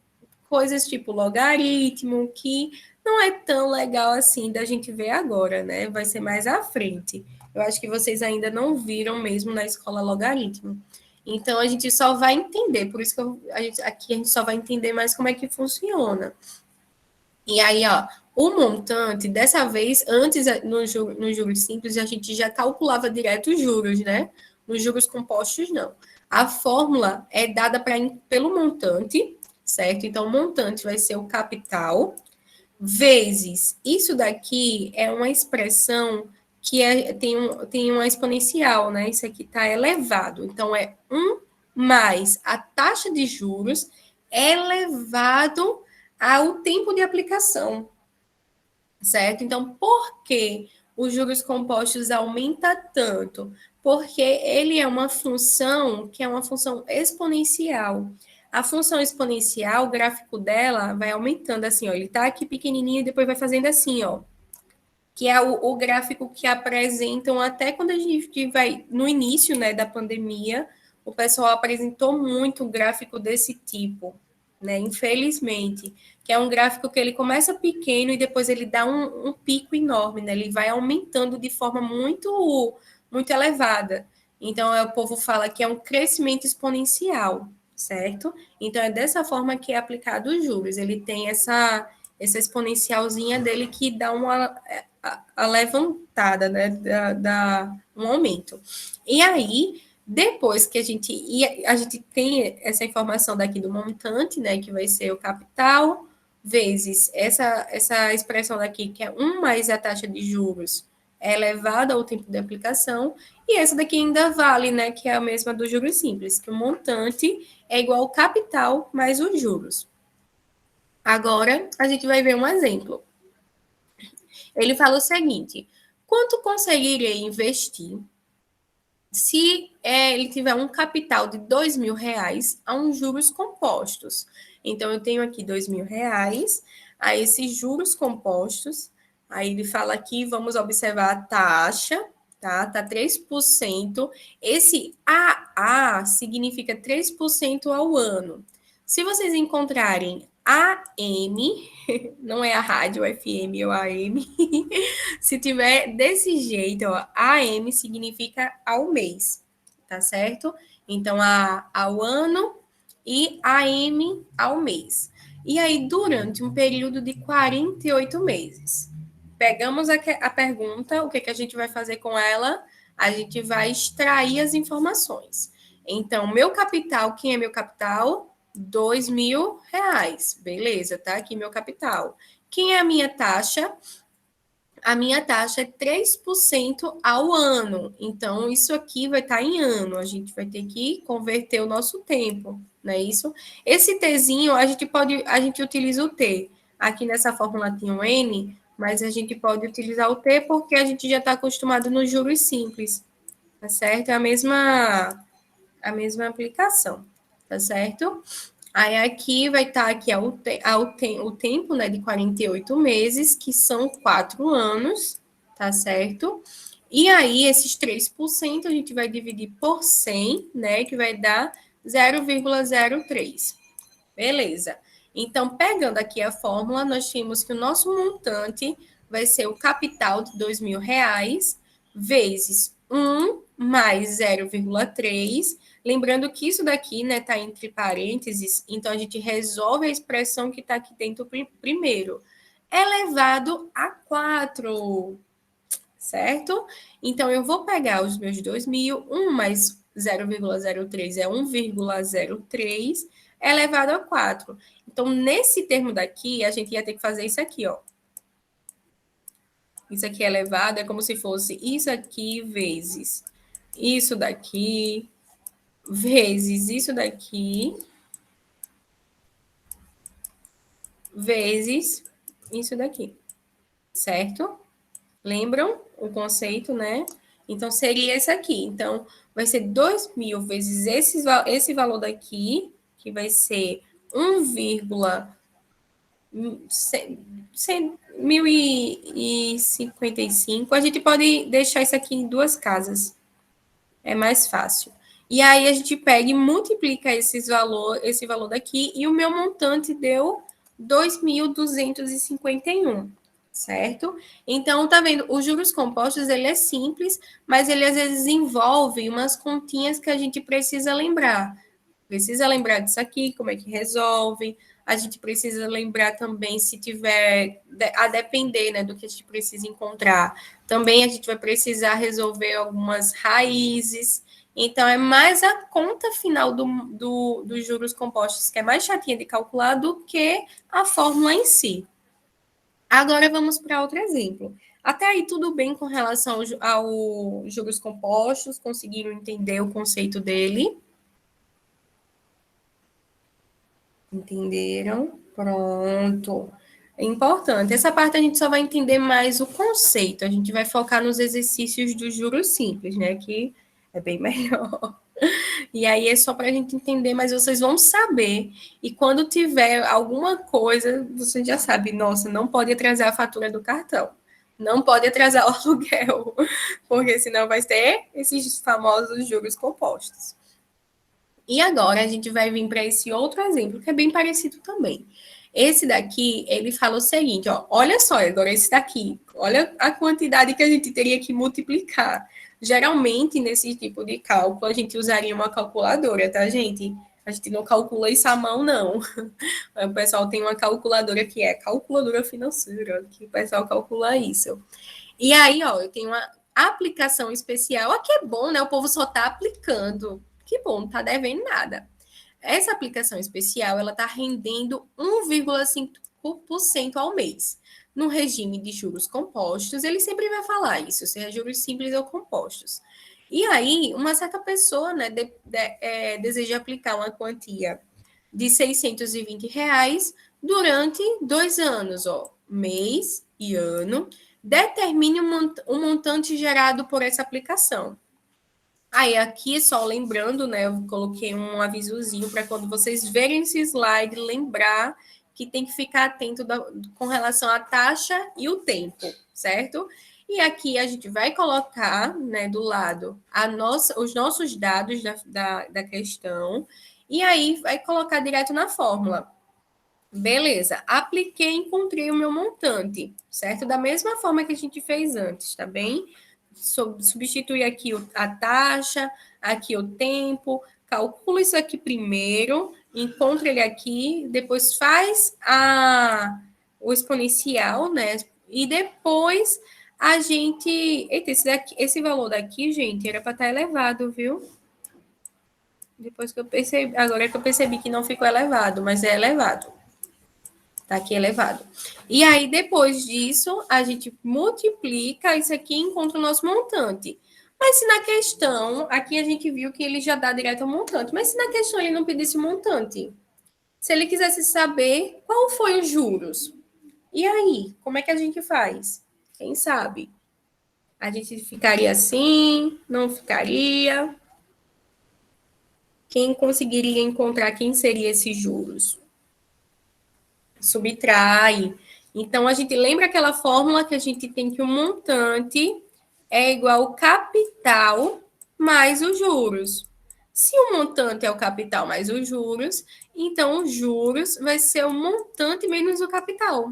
coisas tipo logaritmo, que não é tão legal assim da gente ver agora, né? Vai ser mais à frente. Eu acho que vocês ainda não viram mesmo na escola logaritmo. Então, a gente só vai entender, por isso que aqui a gente só vai entender mais como é que funciona. E aí, ó, o montante, dessa vez, antes, nos juros simples, a gente já calculava direto os juros, né? Nos juros compostos, não. A fórmula é dada pelo montante, certo? Então, o montante vai ser o capital, vezes, isso daqui é uma expressão que tem uma exponencial, né? Isso aqui está elevado. Então, é 1 mais a taxa de juros elevado ao tempo de aplicação, certo? Então, por que os juros compostos aumenta tanto? Porque ele é uma função que é uma função exponencial. A função exponencial, o gráfico dela vai aumentando assim, ó. Ele tá aqui pequenininho e depois vai fazendo assim, ó. Que é o gráfico que apresentam até quando a gente vai no início, né, da pandemia, o pessoal apresentou muito um gráfico desse tipo, né? Infelizmente, que é um gráfico que ele começa pequeno e depois ele dá um pico enorme, né? Ele vai aumentando de forma muito elevada. Então, o povo fala que é um crescimento exponencial, certo? Então, é dessa forma que é aplicado os juros. Ele tem essa exponencialzinha dele que dá a levantada, né? Dá um aumento. E aí, depois que a gente tem essa informação daqui do montante, né? Que vai ser o capital, vezes essa expressão daqui, que é 1 mais a taxa de juros é elevada ao tempo de aplicação, e essa daqui ainda vale, né? Que é a mesma dos juros simples, que o montante é igual ao capital mais os juros. Agora, a gente vai ver um exemplo. Ele fala o seguinte: quanto conseguiria investir se ele tiver um capital de R$ 2.000 a uns juros compostos? Então, eu tenho aqui R$ 2.000, a esses juros compostos. Aí ele fala aqui, vamos observar a taxa, tá? Tá 3%. Esse AA significa 3% ao ano. Se vocês encontrarem AM, não é a rádio FM ou AM, se tiver desse jeito, ó, AM significa ao mês, tá certo? Então, ao ano e AM ao mês. E aí, durante um período de 48 meses. Pegamos a pergunta, o que, que a gente vai fazer com ela? A gente vai extrair as informações. Então, meu capital, quem é meu capital? R$ 2.000. Beleza, tá aqui meu capital. Quem é a minha taxa? A minha taxa é 3% ao ano. Então, isso aqui vai estar em ano. A gente vai ter que converter o nosso tempo, não é isso? Esse Tzinho, a gente utiliza o T. Aqui nessa fórmula tem um N, mas a gente pode utilizar o T porque a gente já está acostumado nos juros simples, tá certo? É a mesma aplicação, tá certo? Aí aqui vai estar aqui o tempo, né, de 48 meses, que são 4 anos, tá certo? E aí, esses 3% a gente vai dividir por 100, né, que vai dar 0,03. Beleza. Então, pegando aqui a fórmula, nós temos que o nosso montante vai ser o capital de R$ 2.000 vezes 1 mais 0,3. Lembrando que isso daqui, né, tá entre parênteses, então a gente resolve a expressão que está aqui dentro primeiro. Elevado a 4, certo? Então, eu vou pegar os meus 2.000, 1 mais 0,03 é 1,03, elevado a 4. Então, nesse termo daqui, a gente ia ter que fazer isso aqui, ó. Isso aqui elevado é como se fosse isso aqui vezes isso daqui, vezes isso daqui, vezes isso daqui. certo? Lembram o conceito, né? Então, seria esse aqui. Então, vai ser 2.000 vezes esse valor daqui, que vai ser 1,1055. A gente pode deixar isso aqui em duas casas. É mais fácil. E aí, a gente pega e multiplica esse valor daqui, e o meu montante deu 2.251. Certo? Então, tá vendo? Os juros compostos, ele é simples, mas ele às vezes envolve umas continhas que a gente precisa lembrar. Precisa lembrar disso aqui, como é que resolve. A gente precisa lembrar também, se tiver, a depender, né, do que a gente precisa encontrar. Também a gente vai precisar resolver algumas raízes. Então, é mais a conta final dos juros compostos, que é mais chatinha de calcular do que a fórmula em si. Agora vamos para outro exemplo. Até aí tudo bem com relação ao juros compostos, conseguiram entender o conceito dele? Entenderam? Pronto. É importante. Essa parte a gente só vai entender mais o conceito. A gente vai focar nos exercícios dos juros simples, né? Que é bem melhor. E aí é só para a gente entender, mas vocês vão saber. E quando tiver alguma coisa, você já sabe, nossa, não pode atrasar a fatura do cartão. Não pode atrasar o aluguel, porque senão vai ter esses famosos juros compostos. E agora a gente vai vir para esse outro exemplo, que é bem parecido também. Esse daqui, ele fala o seguinte, ó, olha só, agora esse daqui, olha a quantidade que a gente teria que multiplicar. Geralmente, nesse tipo de cálculo, a gente usaria uma calculadora, tá, gente? A gente não calcula isso à mão, não. O pessoal tem uma calculadora que é calculadora financeira, que o pessoal calcula isso. E aí, ó, eu tenho uma aplicação especial. Aqui é bom, né? O povo só tá aplicando. Que bom, não tá devendo nada. Essa aplicação especial, ela tá rendendo 1,5% ao mês. No regime de juros compostos, ele sempre vai falar isso, se é juros simples ou compostos. E aí, uma certa pessoa, né, deseja aplicar uma quantia de R$ 620 durante 2 anos, ó, mês e ano. Determine o montante gerado por essa aplicação. Aí, aqui, só lembrando, né, eu coloquei um avisozinho para quando vocês verem esse slide, lembrar que tem que ficar atento com relação à taxa e o tempo, certo? E aqui a gente vai colocar, né, do lado os nossos dados da questão, e aí vai colocar direto na fórmula. Beleza, apliquei e encontrei o meu montante, certo? Da mesma forma que a gente fez antes, tá bem? Substitui aqui a taxa, aqui o tempo, calcula isso aqui primeiro, encontra ele aqui, depois faz o exponencial, né? E depois a gente... Eita, esse valor daqui, gente, era para estar elevado, viu? Depois que eu percebi, agora é que eu percebi que não ficou elevado, mas é elevado. Tá aqui elevado. E aí, depois disso, a gente multiplica isso aqui e encontra o nosso montante. Mas se na questão, aqui a gente viu que ele já dá direto ao montante, mas se na questão ele não pedisse o montante, se ele quisesse saber qual foi os juros, e aí, como é que a gente faz? Quem sabe? A gente ficaria assim, não ficaria? Quem conseguiria encontrar quem seria esses juros? Subtrai. Então, a gente lembra aquela fórmula que a gente tem que o montante é igual ao capital mais os juros. Se o montante é o capital mais os juros, então os juros vai ser o montante menos o capital.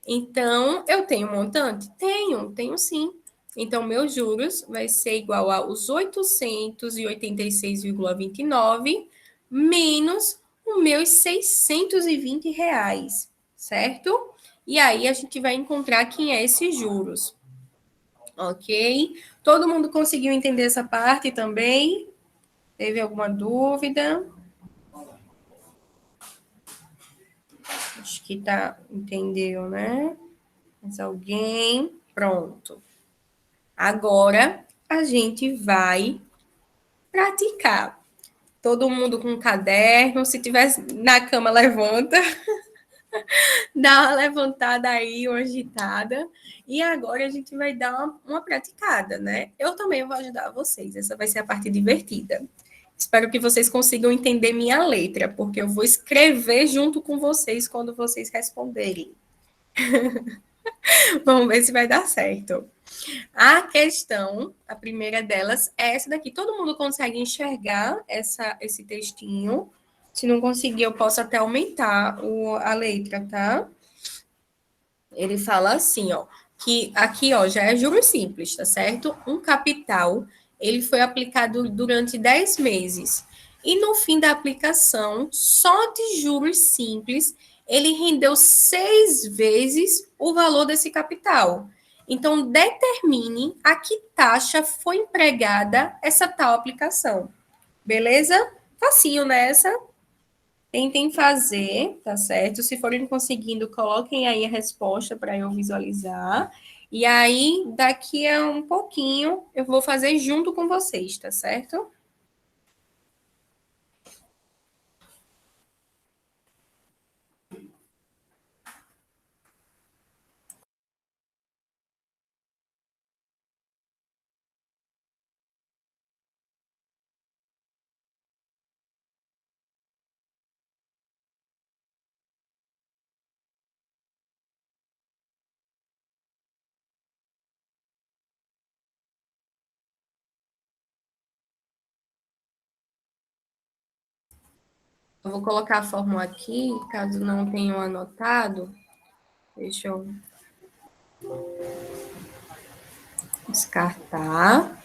Então, eu tenho montante? Tenho sim. Então, meus juros vai ser igual aos 886,29 menos os meus R$ 620, certo? E aí, a gente vai encontrar quem é esses juros. Ok? Todo mundo conseguiu entender essa parte também? Teve alguma dúvida? Acho que entendeu, né? Mais alguém? Pronto. Agora, a gente vai praticar. Todo mundo com um caderno. Se tiver na cama, levanta. Dá uma levantada aí, uma agitada. E agora a gente vai dar uma praticada, né? Eu também vou ajudar vocês. Essa vai ser a parte divertida. Espero que vocês consigam entender minha letra, porque eu vou escrever junto com vocês quando vocês responderem. Vamos ver se vai dar certo. A questão, a primeira delas, é essa daqui. Todo mundo consegue enxergar esse textinho? Se não conseguir, eu posso até aumentar a letra, tá? Ele fala assim, ó, que aqui, ó, já é juros simples, tá certo? Um capital, ele foi aplicado durante 10 meses. E no fim da aplicação, só de juros simples, ele rendeu 6 vezes o valor desse capital. Então, determine a que taxa foi empregada essa tal aplicação. Beleza? Facinho nessa. Tentem fazer, tá certo? Se forem conseguindo, coloquem aí a resposta para eu visualizar. E aí, daqui a um pouquinho, eu vou fazer junto com vocês, tá certo? Eu vou colocar a fórmula aqui, caso não tenham anotado. Deixa eu descartar.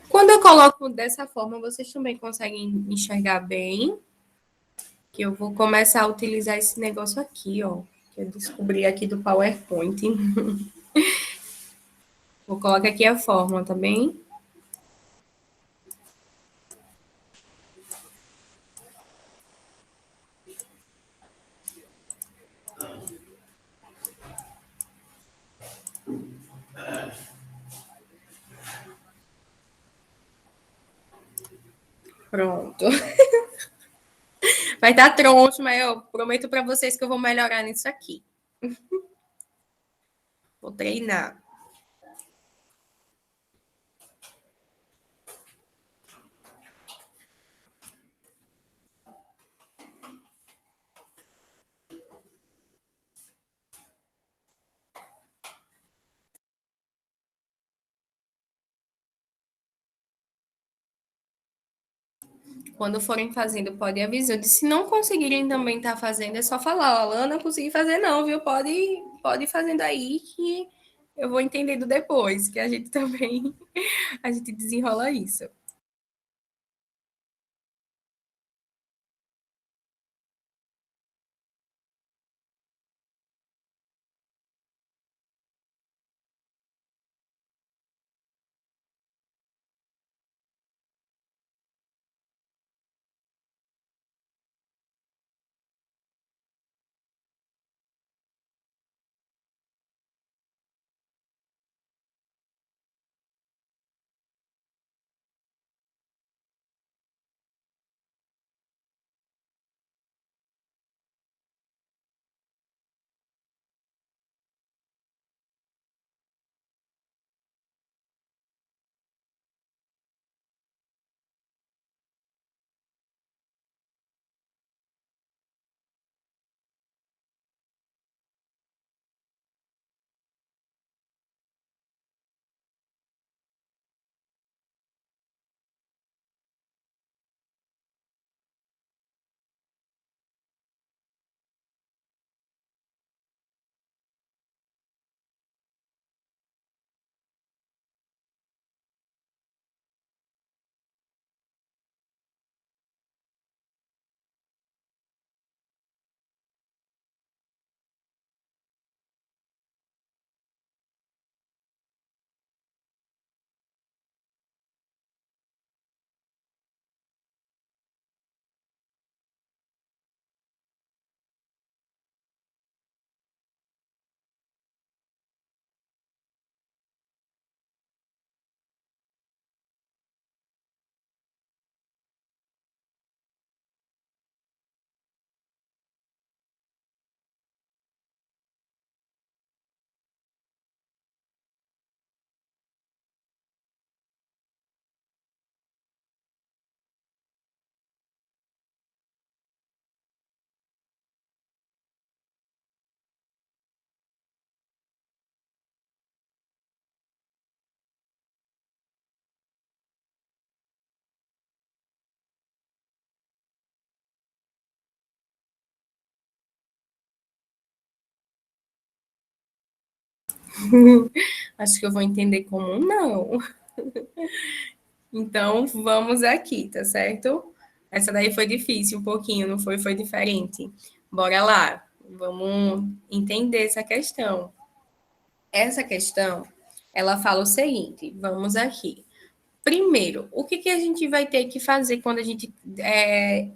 Quando eu coloco dessa forma, vocês também conseguem enxergar bem. Que eu vou começar a utilizar esse negócio aqui, ó. Que eu descobri aqui do PowerPoint. Vou colocar aqui a fórmula, tá bem? Pronto. Vai dar troncho, mas eu prometo para vocês que eu vou melhorar nisso aqui. Vou treinar. Quando forem fazendo, pode avisar. Se não conseguirem também estar fazendo, é só falar, ó, Lana, não consegui fazer não, viu? Pode ir fazendo aí que eu vou entendendo depois, que a gente também, a gente desenrola isso. Acho que eu vou entender como não. Então, vamos aqui, tá certo? Essa daí foi difícil um pouquinho, não foi? Foi diferente. Bora lá. Vamos entender essa questão. Essa questão, ela fala o seguinte, vamos aqui. Primeiro, o que a gente vai ter que fazer quando a gente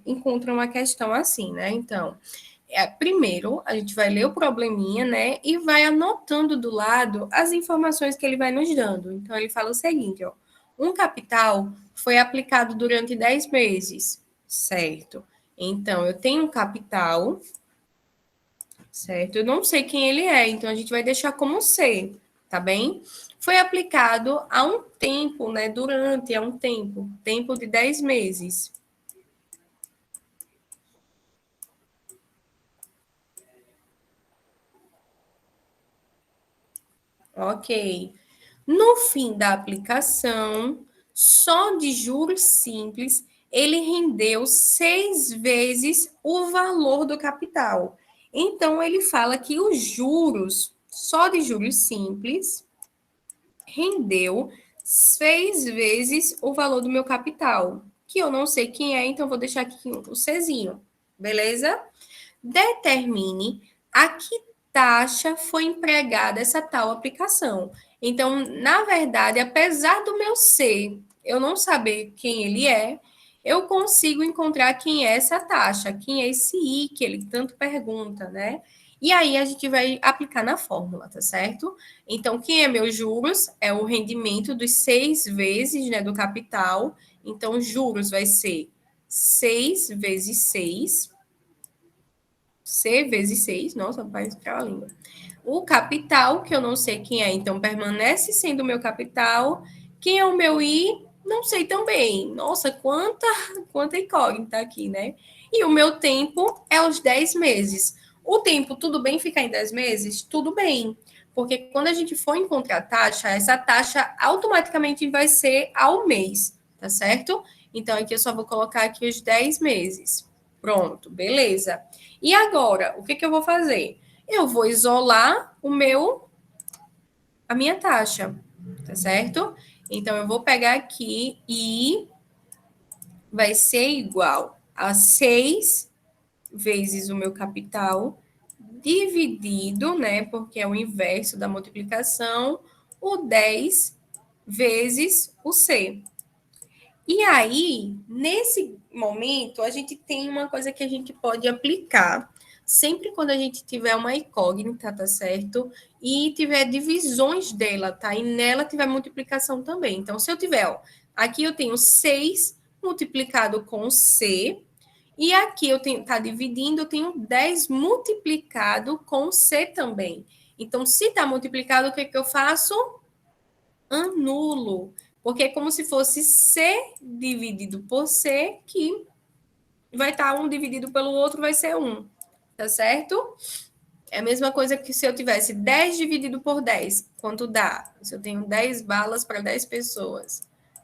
encontra uma questão assim, né? Então, primeiro, a gente vai ler o probleminha, né? E vai anotando do lado as informações que ele vai nos dando. Então, ele fala o seguinte, ó. Um capital foi aplicado durante 10 meses, certo? Então, eu tenho um capital, certo? Eu não sei quem ele é, então a gente vai deixar como C, tá bem? Foi aplicado há um tempo, né? Durante, há um tempo de 10 meses. Ok. No fim da aplicação, só de juros simples, ele rendeu 6 vezes o valor do capital. Então, ele fala que os juros, só de juros simples, rendeu 6 vezes o valor do meu capital, que eu não sei quem é, então vou deixar aqui o Czinho, beleza? Determine a que taxa foi empregada essa tal aplicação. Então, na verdade, apesar do meu C, eu não saber quem ele é, eu consigo encontrar quem é essa taxa, quem é esse I que ele tanto pergunta, né? E aí a gente vai aplicar na fórmula, tá certo? Então, quem é meus juros? É o rendimento dos 6 vezes, né, do capital. Então, juros vai ser 6 vezes 6, C vezes 6, nossa, vai para a língua. O capital, que eu não sei quem é, então permanece sendo o meu capital. Quem é o meu I? Não sei também. Nossa, quanta incógnita aqui, né? E o meu tempo é os 10 meses. O tempo, tudo bem ficar em 10 meses? Tudo bem. Porque quando a gente for encontrar a taxa, essa taxa automaticamente vai ser ao mês, tá certo? Então, aqui eu só vou colocar aqui os 10 meses. Pronto, beleza. E agora, o que eu vou fazer? Eu vou isolar a minha taxa, tá certo? Então, eu vou pegar aqui e vai ser igual a 6 vezes o meu capital, dividido, né? Porque é o inverso da multiplicação, o 10 vezes o C. E aí, nesse momento, a gente tem uma coisa que a gente pode aplicar sempre quando a gente tiver uma incógnita, tá certo? E tiver divisões dela, tá? E nela tiver multiplicação também. Então, se eu tiver, ó, aqui eu tenho 6 multiplicado com C, e aqui eu tenho, tá dividindo, eu tenho 10 multiplicado com C também. Então, se tá multiplicado, o que eu faço? Anulo. Porque é como se fosse C dividido por C, que vai estar um dividido pelo outro, vai ser 1. Tá certo? É a mesma coisa que se eu tivesse 10 dividido por 10. Quanto dá? Se eu tenho 10 balas para 10 pessoas.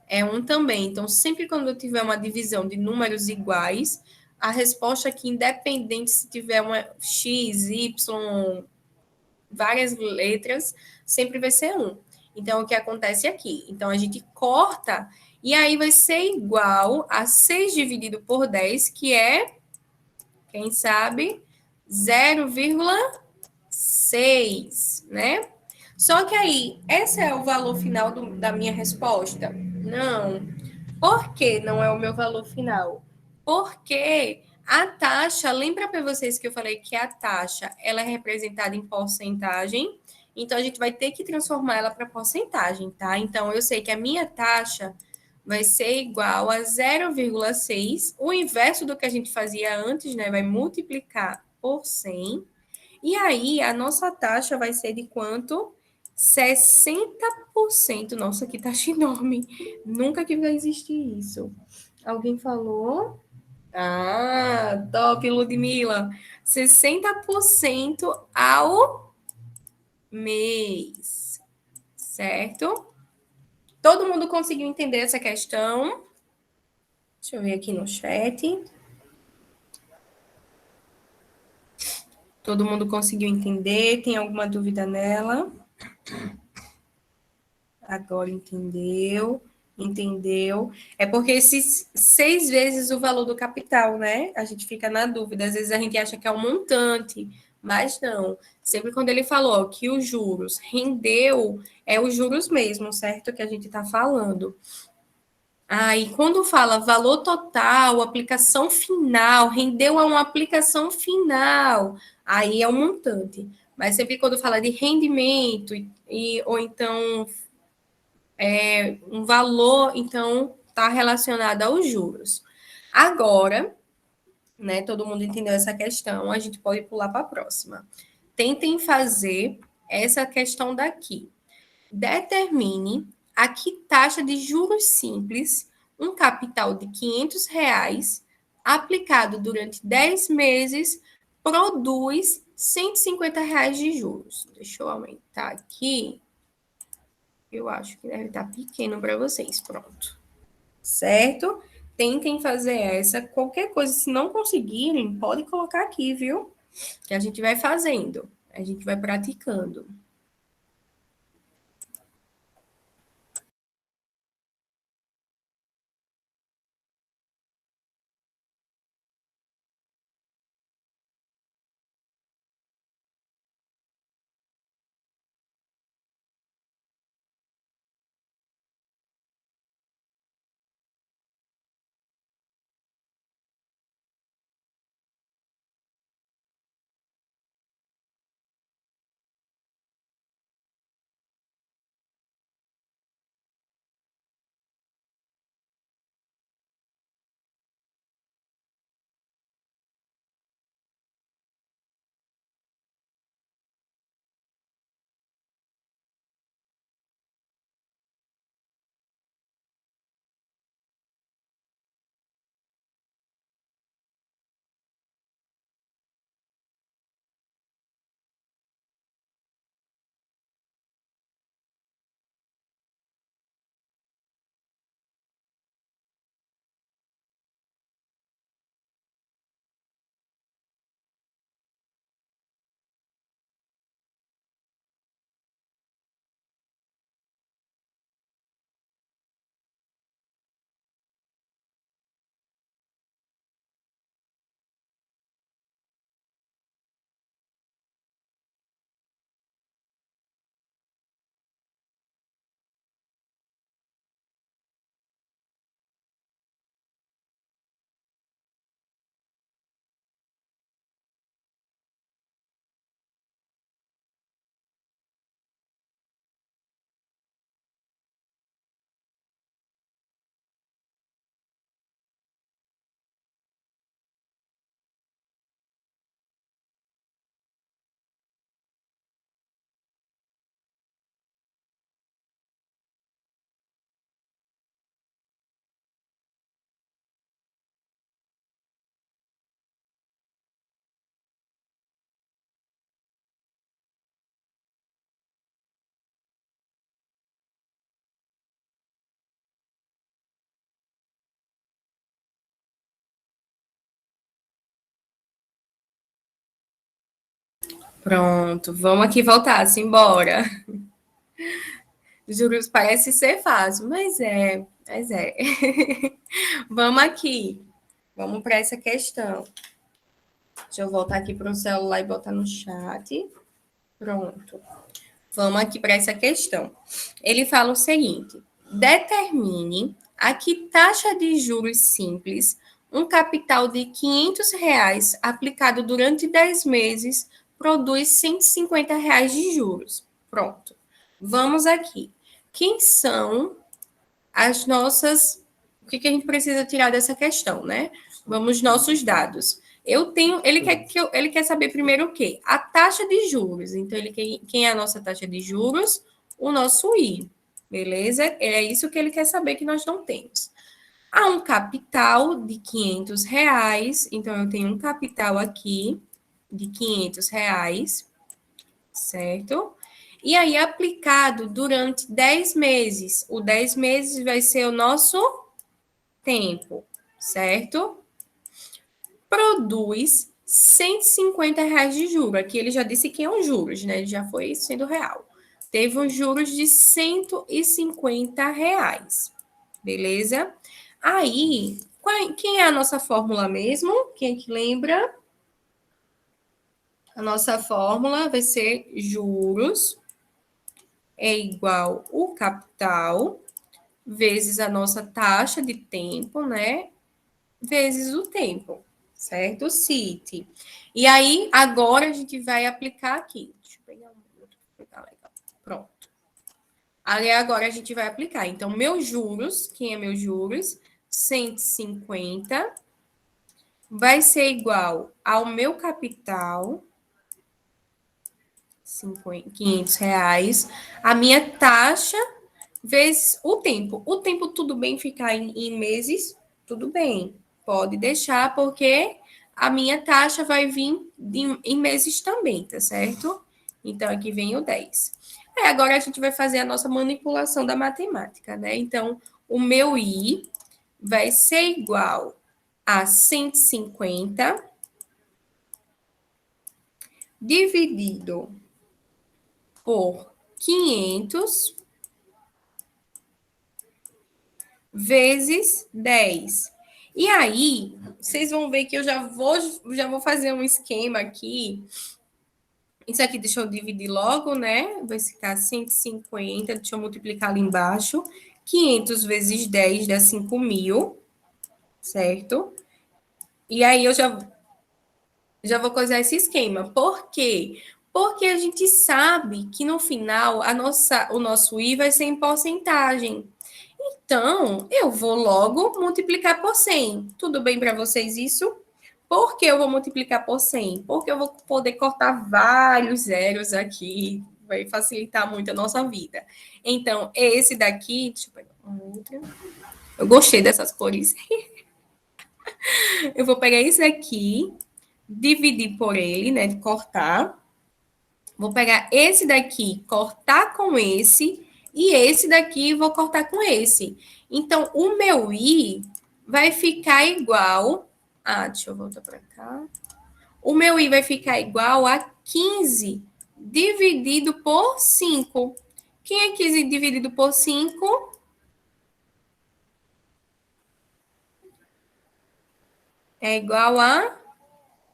É 1 também. Então, sempre quando eu tiver uma divisão de números iguais, a resposta aqui, independente se tiver uma X, Y, várias letras, sempre vai ser 1. Então, o que acontece aqui? Então, a gente corta e aí vai ser igual a 6 dividido por 10, que é, quem sabe, 0,6, né? Só que aí, esse é o valor final da minha resposta? Não. Por que não é o meu valor final? Porque a taxa, lembra para vocês que eu falei que a taxa ela é representada em porcentagem, então a gente vai ter que transformar ela para porcentagem, tá? Então eu sei que a minha taxa vai ser igual a 0,6, o inverso do que a gente fazia antes, né? Vai multiplicar por 100. E aí a nossa taxa vai ser de quanto? 60%. Nossa, que taxa enorme. Nunca que vai existir isso. Alguém falou? Ah, top, Ludmilla. 60% ao mês. Certo? Todo mundo conseguiu entender essa questão? Deixa eu ver aqui no chat. Todo mundo conseguiu entender? Tem alguma dúvida nela? Agora entendeu? Entendeu? É porque esses 6 vezes o valor do capital, né? A gente fica na dúvida. Às vezes a gente acha que é um montante, mas não. Sempre quando ele falou que os juros rendeu, é os juros mesmo, certo? Que a gente está falando. Aí, quando fala valor total, aplicação final, rendeu a uma aplicação final, aí é um montante. Mas sempre quando fala de rendimento ou então um valor, então está relacionado aos juros. Agora, né, todo mundo entendeu essa questão, a gente pode pular para a próxima. Tentem fazer essa questão daqui. Determine a que taxa de juros simples um capital de R$ 500 aplicado durante 10 meses produz R$ 150 de juros. Deixa eu aumentar aqui. Eu acho que deve estar pequeno para vocês. Pronto. Certo? Tentem fazer essa. Qualquer coisa, se não conseguirem, pode colocar aqui, viu? Que a gente vai fazendo. A gente vai praticando. Pronto, vamos aqui voltar, simbora. Juros parece ser fácil, mas é, mas é. Vamos aqui, vamos para essa questão. Deixa eu voltar aqui para o celular e botar no chat. Pronto. Vamos aqui para essa questão. Ele fala o seguinte: determine a que taxa de juros simples um capital de R$ 500 aplicado durante 10 meses produz R$ 150 de juros. Pronto. Vamos aqui. Quem são as nossas... O que a gente precisa tirar dessa questão, né? Vamos nossos dados. Eu tenho, ele quer saber primeiro o quê? A taxa de juros. Então, quem é a nossa taxa de juros? O nosso I, beleza? É isso que ele quer saber que nós não temos. Há um capital de R$ 500, então eu tenho um capital aqui de R$ 500, certo? E aí, aplicado durante 10 meses. O 10 meses vai ser o nosso tempo, certo? Produz R$ 150 de juros. Aqui ele já disse que é um juros, né? Já foi sendo real. teve os juros de R$150, beleza? Aí, quem é a nossa fórmula mesmo? Quem é que lembra? A nossa fórmula vai ser juros é igual o capital vezes a nossa taxa de tempo, né? Vezes o tempo, certo? CIT. E aí, agora a gente vai aplicar aqui. Deixa eu pegar um outro que tá legal. Pronto. Aí agora a gente vai aplicar. Então, meus juros, quem é meus juros? 150 vai ser igual ao meu capital, R$500, a minha taxa vezes o tempo. O tempo, tudo bem ficar em meses? Tudo bem. Pode deixar, porque a minha taxa vai vir em meses também, tá certo? Então, aqui vem o 10. Agora a gente vai fazer a nossa manipulação da matemática, né? Então, o meu I vai ser igual a 150 dividido por 500 vezes 10. E aí, vocês vão ver que eu já vou fazer um esquema aqui. Isso aqui, deixa eu dividir logo, né? Vai ficar 150, deixa eu multiplicar ali embaixo. 500 vezes 10 dá 5.000, certo? E aí, eu já vou coisar esse esquema. Por quê? Porque a gente sabe que no final o nosso I vai ser em porcentagem. Então, eu vou logo multiplicar por 100. Tudo bem para vocês isso? Por que eu vou multiplicar por 100? Porque eu vou poder cortar vários zeros aqui. Vai facilitar muito a nossa vida. Então, esse daqui... Deixa eu pegar uma outra. Eu gostei dessas cores. Eu vou pegar esse daqui, dividir por ele, né? De cortar. Vou pegar esse daqui, cortar com esse, e esse daqui vou cortar com esse. Então, o meu I vai ficar igual... deixa eu voltar para cá. O meu I vai ficar igual a 15 dividido por 5. Quem é 15 dividido por 5? É igual a...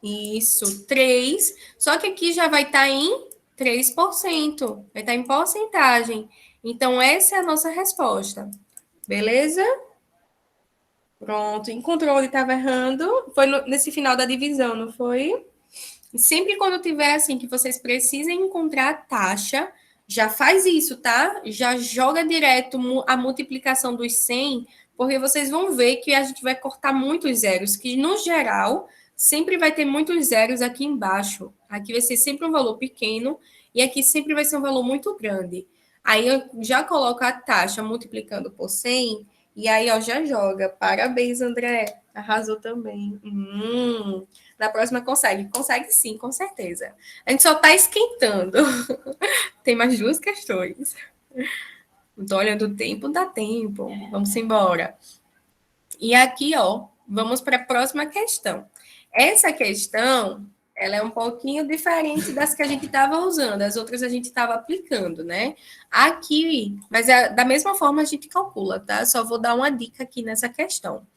Isso, 3. Só que aqui já vai estar em 3%. Vai estar em porcentagem. Então, essa é a nossa resposta. Beleza? Pronto. Encontrou onde estava errando? Foi nesse final da divisão, não foi? E sempre quando tiver assim que vocês precisem encontrar a taxa, já faz isso, tá? Já joga direto a multiplicação dos 100, porque vocês vão ver que a gente vai cortar muitos zeros, que no geral sempre vai ter muitos zeros aqui embaixo. Aqui vai ser sempre um valor pequeno e aqui sempre vai ser um valor muito grande. Aí eu já coloco a taxa multiplicando por 100 e aí ó, já joga. Parabéns, André. Arrasou também. Na próxima consegue. Consegue sim, com certeza. A gente só está esquentando. Tem mais duas questões. Estou olhando o tempo, dá tempo. Vamos embora. E aqui, ó, vamos para a próxima questão. Essa questão, ela é um pouquinho diferente das que a gente estava usando. As outras a gente estava aplicando, né? Aqui, mas da mesma forma a gente calcula, tá? Só vou dar uma dica aqui nessa questão.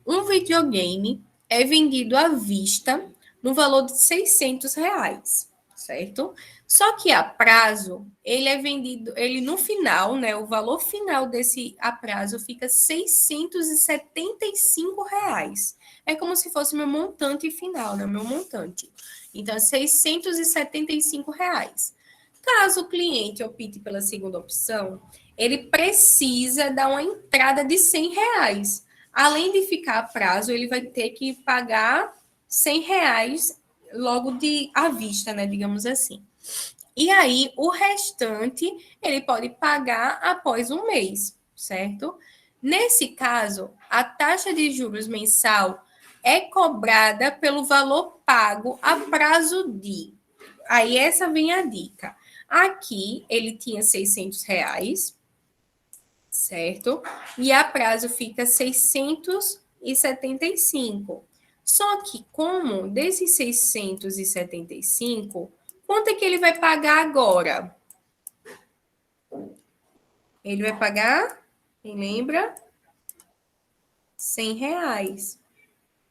Um videogame é vendido à vista no valor de R$600, certo? Só que a prazo, ele é vendido, ele no final, né, o valor final desse a prazo fica R$675. É como se fosse meu montante final, né, meu montante. Então, R$675. Caso o cliente opte pela segunda opção, ele precisa dar uma entrada de R$100. Além de ficar a prazo, ele vai ter que pagar R$100 logo à vista, né? Digamos assim. E aí, o restante, ele pode pagar após um mês, certo? Nesse caso, a taxa de juros mensal é cobrada pelo valor pago a prazo de... Aí, essa vem a dica. Aqui, ele tinha R$600, certo? E a prazo fica 675. Só que como desses 675, quanto é que ele vai pagar agora? Ele vai pagar, quem lembra? R$ 100,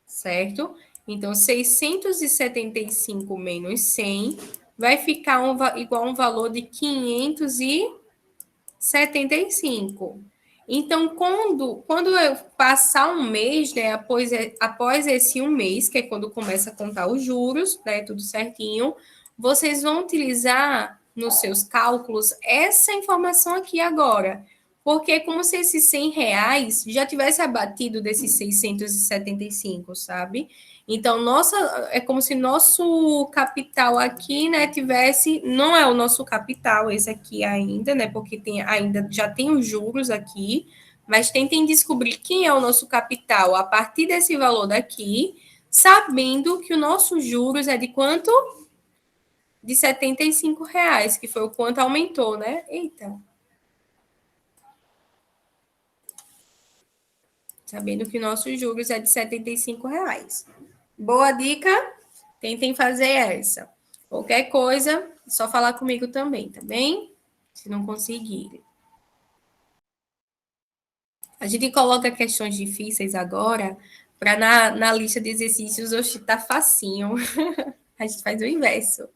certo? Então, 675 menos 100 vai ficar igual a um valor de 575. Então, quando eu passar um mês, né, após esse um mês, que é quando começa a contar os juros, né, tudo certinho, vocês vão utilizar nos seus cálculos essa informação aqui agora. Porque é como se esses R$ 100 já tivesse abatido desses 675, sabe? Então, é como se nosso capital aqui, né, tivesse, não é o nosso capital esse aqui ainda, né, porque ainda já tem os juros aqui, mas tentem descobrir quem é o nosso capital a partir desse valor daqui, sabendo que o nosso juros é de quanto? De R$ 75, que foi o quanto aumentou, né? Eita. Sabendo que o nosso juros é de R$ 75. Boa dica? Tentem fazer essa. Qualquer coisa, é só falar comigo também, tá bem? Se não conseguirem. A gente coloca questões difíceis agora, para na lista de exercícios hoje tá facinho. A gente faz o inverso.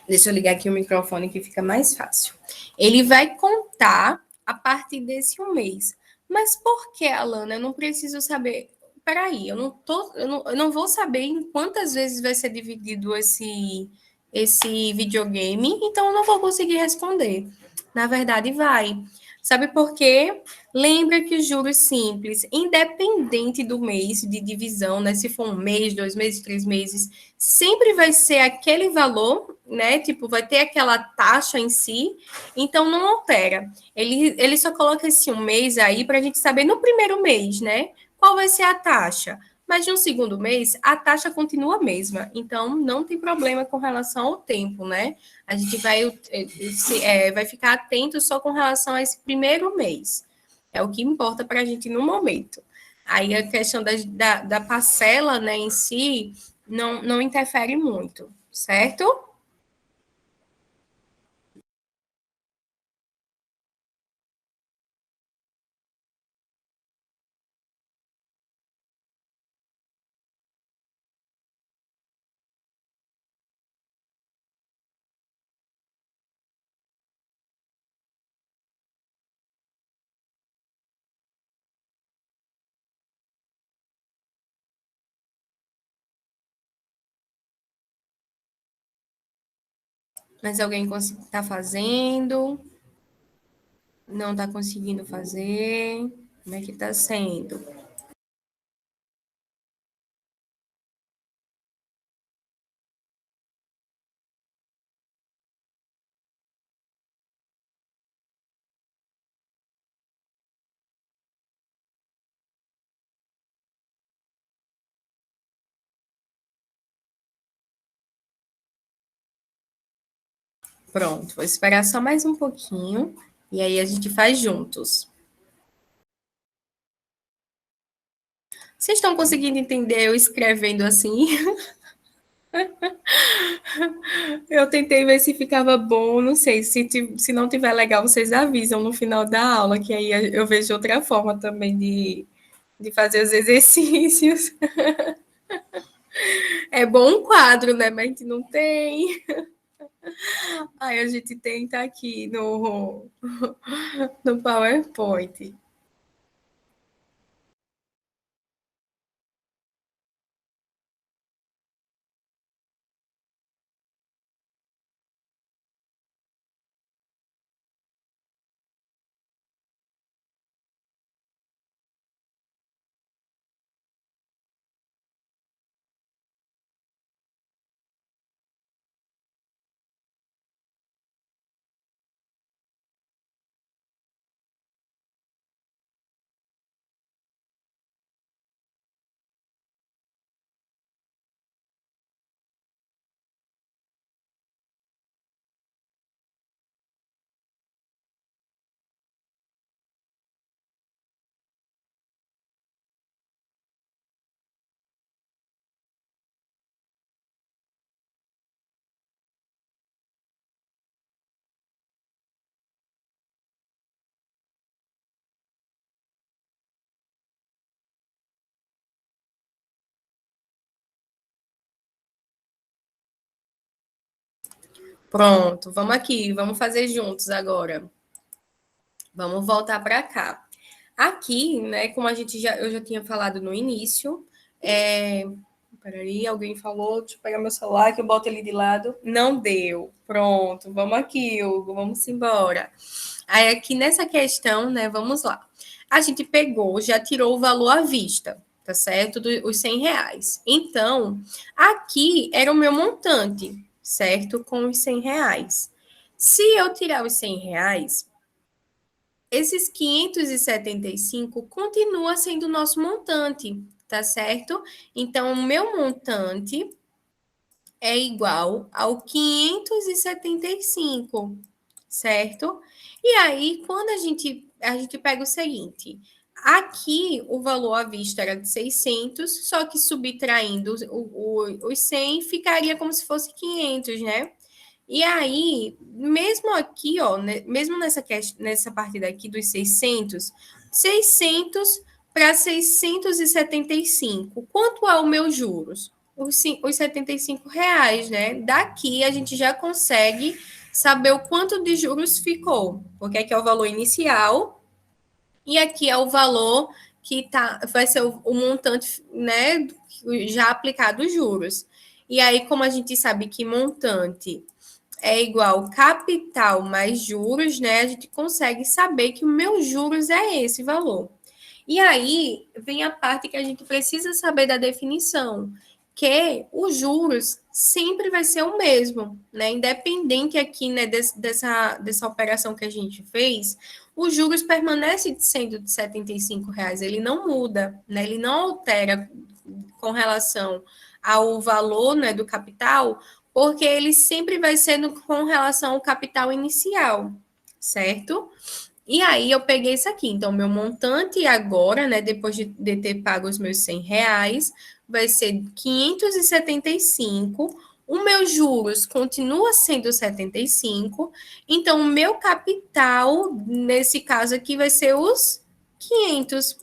Deixa eu ligar aqui o microfone que fica mais fácil. Ele vai contar a partir desse um mês. Mas por que, Alana? Eu não preciso saber. Peraí, eu não vou saber em quantas vezes vai ser dividido esse videogame, então eu não vou conseguir responder. Na verdade, vai. Sabe por quê? Lembra que os juros simples, independente do mês de divisão, né? Se for um mês, 2 meses, 3 meses, sempre vai ser aquele valor, né? Tipo, vai ter aquela taxa em si, então não altera. Ele só coloca esse um mês aí para a gente saber no primeiro mês, né? Qual vai ser a taxa. Mas no segundo mês, a taxa continua a mesma. Então, não tem problema com relação ao tempo, né? A gente vai ficar atento só com relação a esse primeiro mês. É o que importa para a gente no momento. Aí a questão da parcela, né, em si, não interfere muito, certo? Mas alguém está fazendo, não está conseguindo fazer, como é que está sendo? Pronto, vou esperar só mais um pouquinho e aí a gente faz juntos. Vocês estão conseguindo entender eu escrevendo assim? Eu tentei ver se ficava bom, não sei, se não tiver legal, vocês avisam no final da aula, que aí eu vejo outra forma também de fazer os exercícios. É bom um quadro, né? Mas a gente não tem. Aí a gente tenta aqui no PowerPoint. Pronto, vamos aqui, vamos fazer juntos agora. Vamos voltar para cá. Aqui, né, como eu já tinha falado no início, peraí, alguém falou, deixa eu pegar meu celular que eu boto ele de lado. Não deu. Pronto, vamos aqui, Hugo, vamos embora. Aí aqui nessa questão, né, vamos lá. A gente pegou, já tirou o valor à vista, tá certo? Os R$ 100. Então, aqui era o meu montante, certo? Com os R$ 100. Se eu tirar os R$ 100, esses 575 continua sendo o nosso montante, tá certo? Então, o meu montante é igual ao 575, certo? E aí, quando a gente pega o seguinte, aqui o valor à vista era de 600, só que subtraindo os 100 ficaria como se fosse 500, né? E aí, mesmo aqui, ó, né, mesmo nessa parte daqui dos 600 para 675, quanto é o meu juros? Os R$ 75, né? Daqui a gente já consegue saber o quanto de juros ficou, porque aqui é o valor inicial e aqui é o valor que vai ser o montante, né, já aplicado os juros. E aí, como a gente sabe que montante é igual capital mais juros, né? A gente consegue saber que o meu juros é esse valor. E aí vem a parte que a gente precisa saber da definição, que os juros sempre vai ser o mesmo, né? Independente aqui, né, dessa operação que a gente fez, os juros permanece sendo de R$ 75, ele não muda, né? Ele não altera com relação ao valor, né, do capital, porque ele sempre vai sendo com relação ao capital inicial, certo? E aí eu peguei isso aqui. Então, meu montante agora, né, depois de ter pago os meus R$ 100, vai ser 575. O meu juros continua sendo 75. Então, o meu capital, nesse caso aqui, vai ser os 500,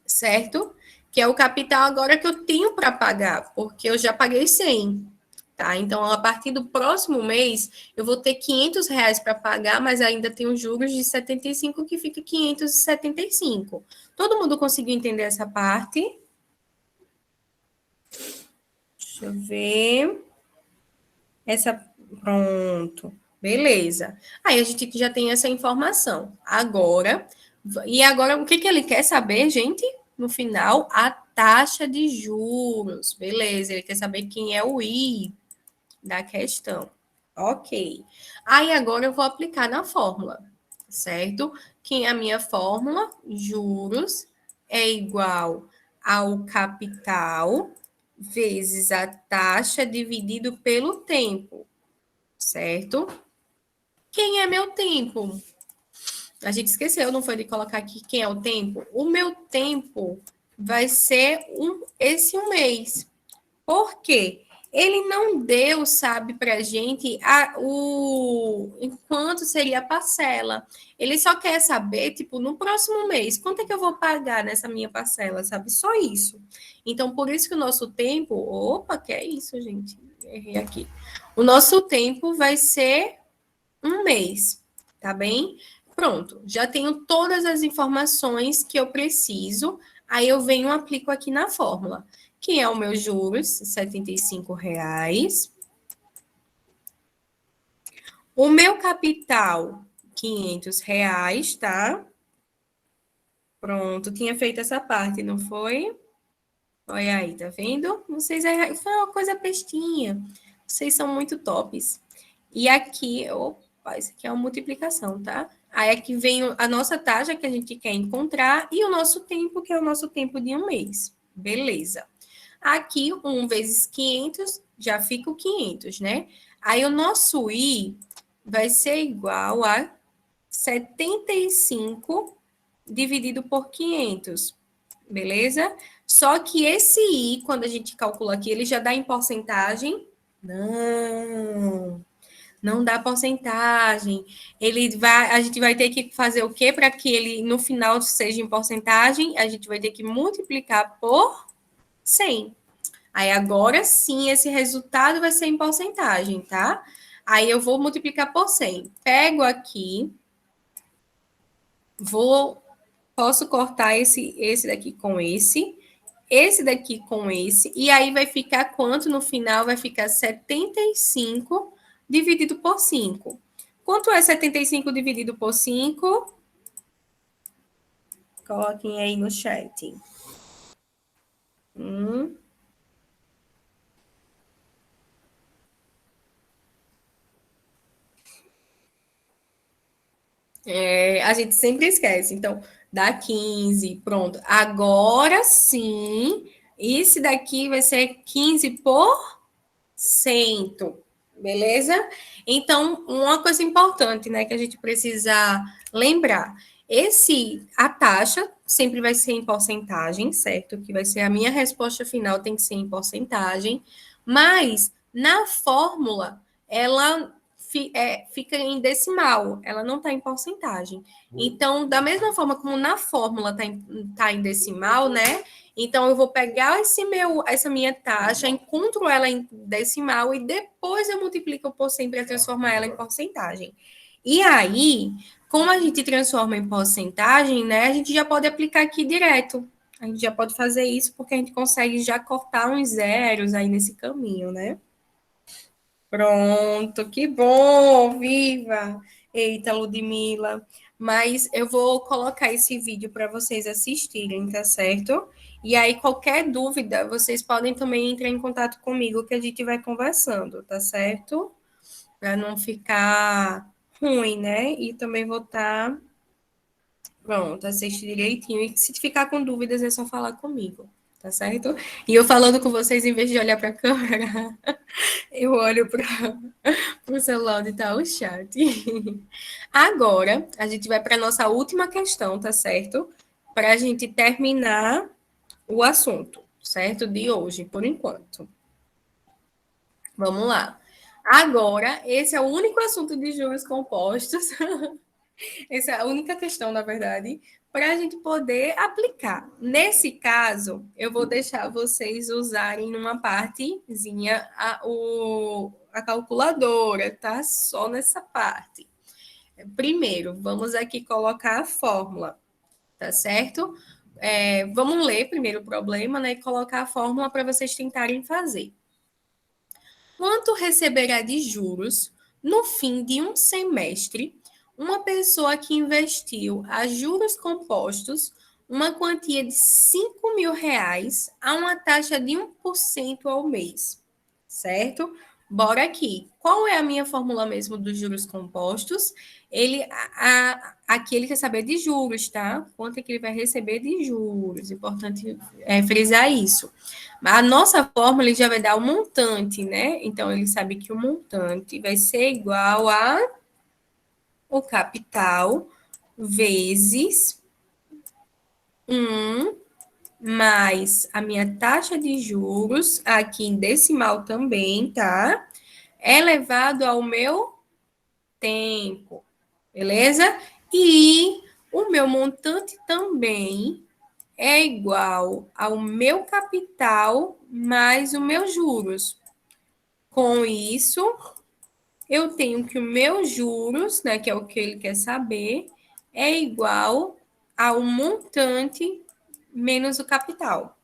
certo? Que é o capital agora que eu tenho para pagar, porque eu já paguei 100. Tá? Então, a partir do próximo mês, eu vou ter R$ 500 para pagar, mas ainda tem os juros de 75, que fica 575. Todo mundo conseguiu entender essa parte? Deixa eu ver. Pronto. Beleza. Aí a gente já tem essa informação. Agora, o que ele quer saber, gente? No final, a taxa de juros. Beleza, ele quer saber quem é o I da questão. Ok. Aí agora eu vou aplicar na fórmula, certo? Que a minha fórmula, juros, é igual ao capital vezes a taxa dividido pelo tempo, certo? Quem é meu tempo? A gente esqueceu, não foi de colocar aqui quem é o tempo? O meu tempo vai ser esse um mês. Por quê? Ele não deu, sabe, para a gente enquanto seria a parcela. Ele só quer saber, tipo, no próximo mês, quanto é que eu vou pagar nessa minha parcela, sabe? Só isso. Então, por isso que o nosso tempo. Opa, que é isso, gente? Errei aqui. O nosso tempo vai ser um mês, tá bem? Pronto, já tenho todas as informações que eu preciso. Aí eu venho e aplico aqui na fórmula. Que é o meu juros, R$ 75,00. O meu capital, R$ 500, tá? Pronto, tinha feito essa parte, não foi? Olha aí, tá vendo? Vocês erraram. Foi uma coisa bestinha. Vocês são muito tops. E aqui, opa, isso aqui é uma multiplicação, tá? Aí aqui vem a nossa taxa que a gente quer encontrar e o nosso tempo, que é o nosso tempo de um mês. Beleza. Aqui, 1 vezes 500, já fica o 500, né? Aí o nosso I vai ser igual a 75 dividido por 500, beleza? Só que esse I, quando a gente calcula aqui, ele já dá em porcentagem? Não dá porcentagem. A gente vai ter que fazer o quê para que ele no final seja em porcentagem? A gente vai ter que multiplicar por 100. Aí agora sim esse resultado vai ser em porcentagem, tá? Aí eu vou multiplicar por 100. Pego aqui, posso cortar esse daqui com esse daqui com esse, e aí vai ficar quanto no final? Vai ficar 75 dividido por 5. Quanto é 75 dividido por 5? Coloquem aí no chat. A gente sempre esquece. Então, dá 15, pronto. Agora sim, esse daqui vai ser 15%, beleza? Então, uma coisa importante, né, que a gente precisa lembrar. A taxa sempre vai ser em porcentagem, certo? Que vai ser a minha resposta final, tem que ser em porcentagem. Mas, na fórmula, ela fica em decimal, ela não está em porcentagem. Então, da mesma forma como na fórmula tá em decimal, né? Então, eu vou pegar essa minha taxa, encontro ela em decimal e depois eu multiplico por 100 para transformar ela em porcentagem. E aí, como a gente transforma em porcentagem, né? A gente já pode aplicar aqui direto. A gente já pode fazer isso porque a gente consegue já cortar uns zeros aí nesse caminho, né? Pronto, que bom, viva! Eita, Ludmila. Mas eu vou colocar esse vídeo para vocês assistirem, tá certo? E aí, qualquer dúvida, vocês podem também entrar em contato comigo que a gente vai conversando, tá certo? Para não ficar ruim, né? E também vou estar. Pronto, assiste direitinho. E se ficar com dúvidas, é só falar comigo, tá certo? E eu falando com vocês, em vez de olhar para a câmera, eu olho para o celular onde está o chat. Agora, a gente vai para a nossa última questão, tá certo? Para a gente terminar o assunto, certo? De hoje, por enquanto. Vamos lá. Agora, esse é o único assunto de juros compostos. Essa é a única questão, na verdade, para a gente poder aplicar. Nesse caso, eu vou deixar vocês usarem numa partezinha a calculadora, tá? Só nessa parte. Primeiro, vamos aqui colocar a fórmula, tá certo? Vamos ler primeiro o problema, né? E colocar a fórmula para vocês tentarem fazer. Quanto receberá de juros no fim de um semestre uma pessoa que investiu a juros compostos uma quantia de R$ 5.000 a uma taxa de 1% ao mês, certo? Bora aqui. Qual é a minha fórmula mesmo dos juros compostos? Aqui ele quer saber de juros, tá? Quanto é que ele vai receber de juros? Importante frisar isso. A nossa fórmula ele já vai dar o montante, né? Então, ele sabe que o montante vai ser igual a o capital vezes 1 mais a minha taxa de juros, aqui em decimal também, tá? Elevado ao meu tempo, beleza? E o meu montante também é igual ao meu capital mais o meu juros. Com isso, eu tenho que o meu juros, né, que é o que ele quer saber, é igual ao montante menos o capital,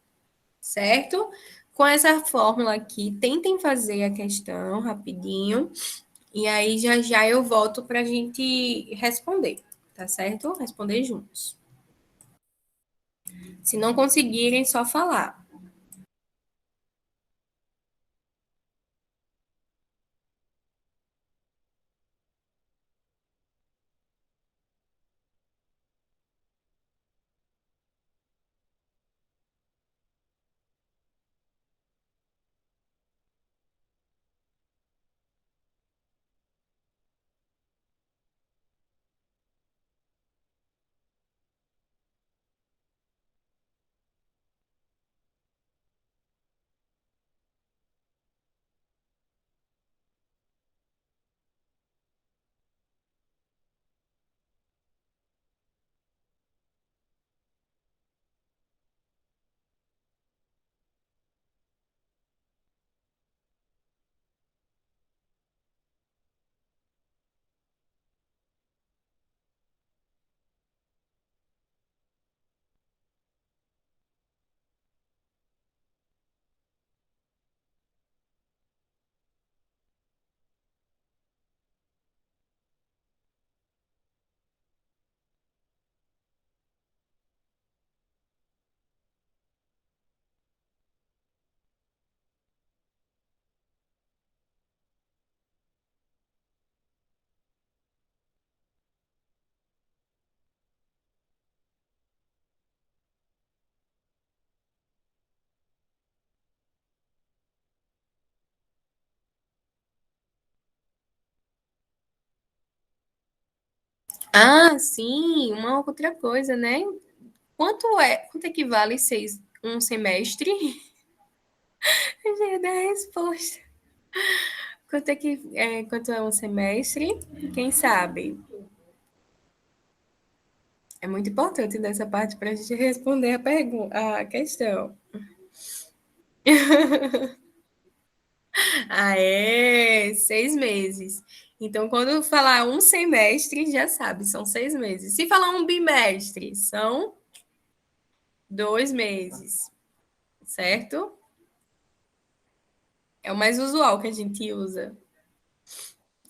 certo? Com essa fórmula aqui, tentem fazer a questão rapidinho, e aí já já eu volto para a gente responder, tá certo? Responder juntos. Se não conseguirem, só falar. Ah, sim, uma outra coisa, né? Quanto equivale um semestre? Eu já ia dar a resposta. Quanto é um semestre? Quem sabe? É muito importante nessa parte para a gente responder a questão. Ah, é 6 meses. Então, quando falar um semestre, já sabe, são 6 meses. Se falar um bimestre, são 2 meses, certo? É o mais usual que a gente usa.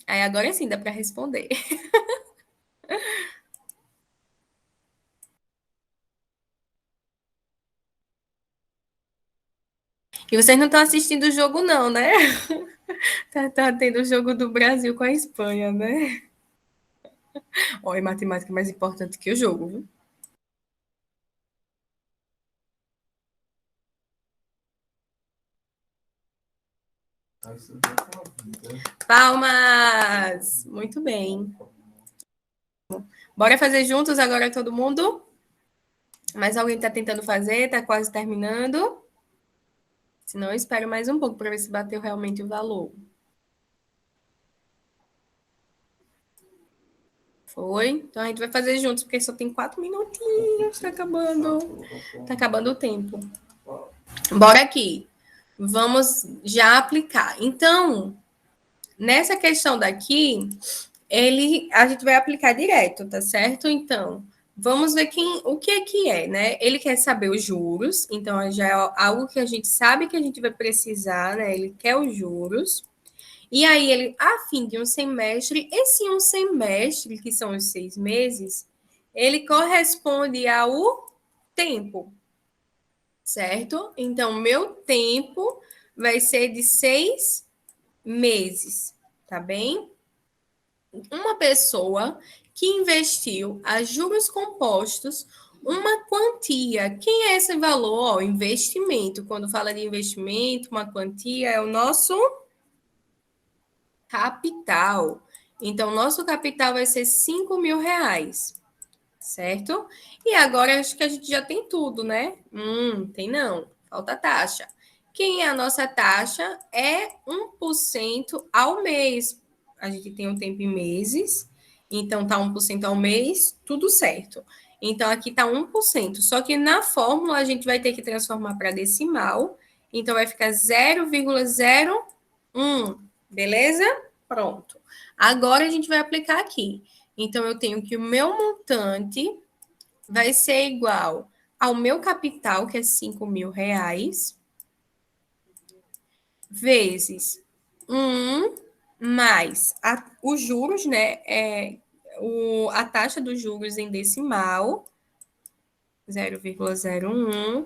Aí agora sim dá para responder. E vocês não estão assistindo o jogo, não, né? Tá tendo o jogo do Brasil com a Espanha, né? Olha, matemática é mais importante que o jogo, viu? Palmas! Muito bem. Bora fazer juntos agora todo mundo? Mais alguém está tentando fazer? Está quase terminando? Se não, eu espero mais um pouco para ver se bateu realmente o valor. Foi? Então a gente vai fazer juntos, porque só tem 4 minutinhos. Tá acabando. Tá acabando o tempo. Bora aqui. Vamos já aplicar. Então, nessa questão daqui, a gente vai aplicar direto, tá certo? Então, vamos ver o que é, né? Ele quer saber os juros, então já é algo que a gente sabe que a gente vai precisar, né? Ele quer os juros. E aí, ele, a fim de um semestre, esse um semestre, que são os 6 meses, ele corresponde ao tempo, certo? Então, meu tempo vai ser de 6 meses, tá bem? Uma pessoa que investiu a juros compostos uma quantia. Quem é esse valor? Ó, investimento. Quando fala de investimento, uma quantia é o nosso capital. Então, nosso capital vai ser 5 mil reais, certo? E agora acho que a gente já tem tudo, né? Tem não. Falta a taxa. Quem é a nossa taxa? É 1% ao mês. A gente tem um tempo em meses, então tá 1% ao mês, tudo certo. Então aqui tá 1%. Só que na fórmula a gente vai ter que transformar para decimal. Então vai ficar 0,01, beleza? Pronto. Agora a gente vai aplicar aqui. Então eu tenho que o meu montante vai ser igual ao meu capital, que é 5 mil reais, vezes 1 mais os juros, né? A taxa dos juros em decimal, 0,01,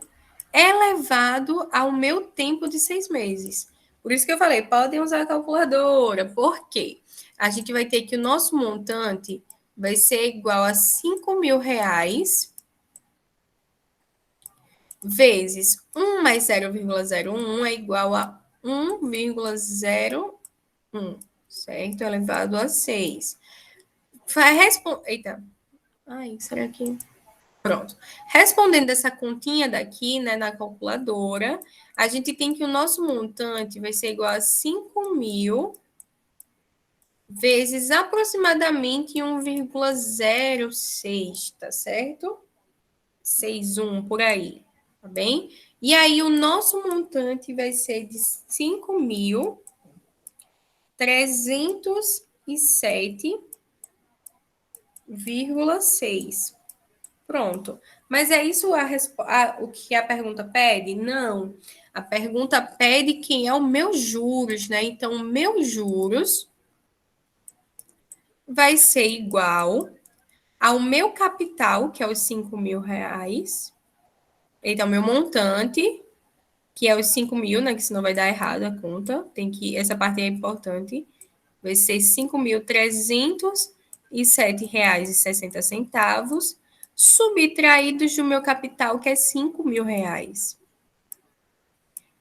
elevado ao meu tempo de 6 meses. Por isso que eu falei, podem usar a calculadora. Por quê? A gente vai ter que o nosso montante vai ser igual a 5 mil reais vezes 1 mais 0,01 é igual a 1,01, certo? Elevado a 6. Eita. Ai, será que... Pronto. Respondendo essa continha daqui, né, na calculadora, a gente tem que o nosso montante vai ser igual a 5 mil vezes aproximadamente 1,06, tá certo? 61 por aí, tá bem? E aí o nosso montante vai ser de 5.307,6. Pronto. Mas é isso o que a pergunta pede? Não. A pergunta pede quem é o meu juros, né? Então, o meu juros vai ser igual ao meu capital, que é os 5 mil reais. Então, meu montante, que é os 5 mil, né? Que senão vai dar errado a conta. Essa parte é importante. Vai ser R$ 5.307,60, subtraídos do meu capital, que é 5 mil reais.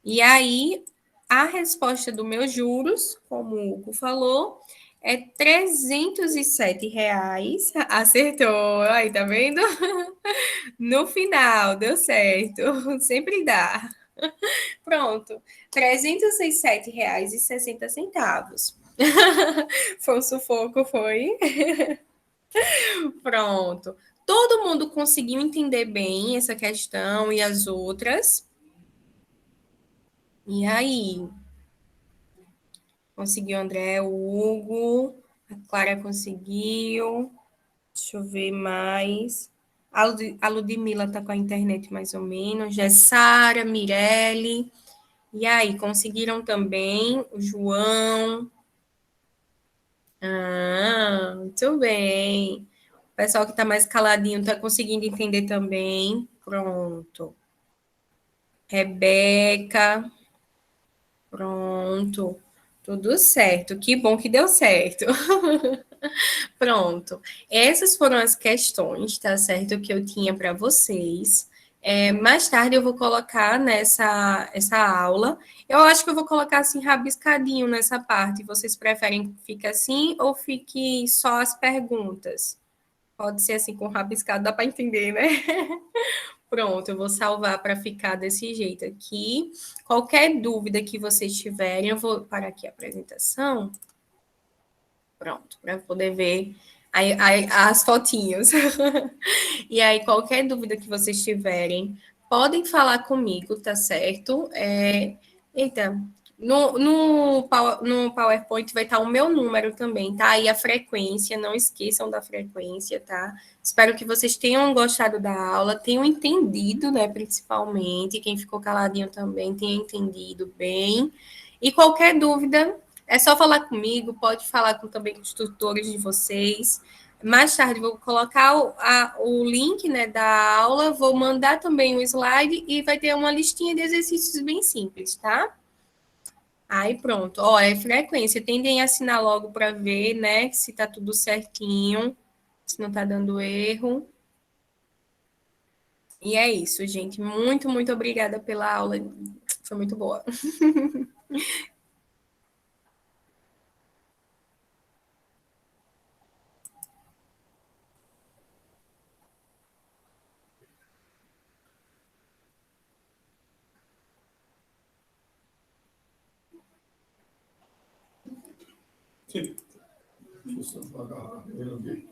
E aí, a resposta do meus juros, como o Hugo falou, é R$ 307. Acertou, aí tá vendo? No final, deu certo. Sempre dá. Pronto, R$ 307,60. Foi um sufoco, foi? Pronto. Todo mundo conseguiu entender bem essa questão e as outras? E aí? Conseguiu, André? O Hugo? A Clara conseguiu? Deixa eu ver mais. A Ludmilla tá com a internet mais ou menos. Sara, Mirelle. E aí, conseguiram também? O João? Ah, muito bem. O pessoal que está mais caladinho está conseguindo entender também. Pronto. Rebeca. Pronto. Tudo certo. Que bom que deu certo. Pronto. Essas foram as questões, tá certo? Que eu tinha para vocês. Mais tarde eu vou colocar essa aula. Eu acho que eu vou colocar assim rabiscadinho nessa parte. Vocês preferem que fique assim ou fique só as perguntas? Pode ser assim com rabiscado, dá para entender, né? Pronto, eu vou salvar para ficar desse jeito aqui. Qualquer dúvida que vocês tiverem, eu vou parar aqui a apresentação. Pronto, para poder ver as fotinhos. E aí, qualquer dúvida que vocês tiverem, podem falar comigo, tá certo? Eita, no PowerPoint vai estar o meu número também, tá? E a frequência, não esqueçam da frequência, tá? Espero que vocês tenham gostado da aula, tenham entendido, né? Principalmente, quem ficou caladinho também tenha entendido bem. E qualquer dúvida, é só falar comigo, pode falar também com os tutores de vocês. Mais tarde vou colocar o link, né, da aula, vou mandar também o slide e vai ter uma listinha de exercícios bem simples, tá? Aí pronto. Ó, é frequência. Tendem a assinar logo para ver, né, se tá tudo certinho, se não tá dando erro. E é isso, gente. Muito, muito obrigada pela aula. Foi muito boa. Sim. Deixa eu só apagar. Eu não vi.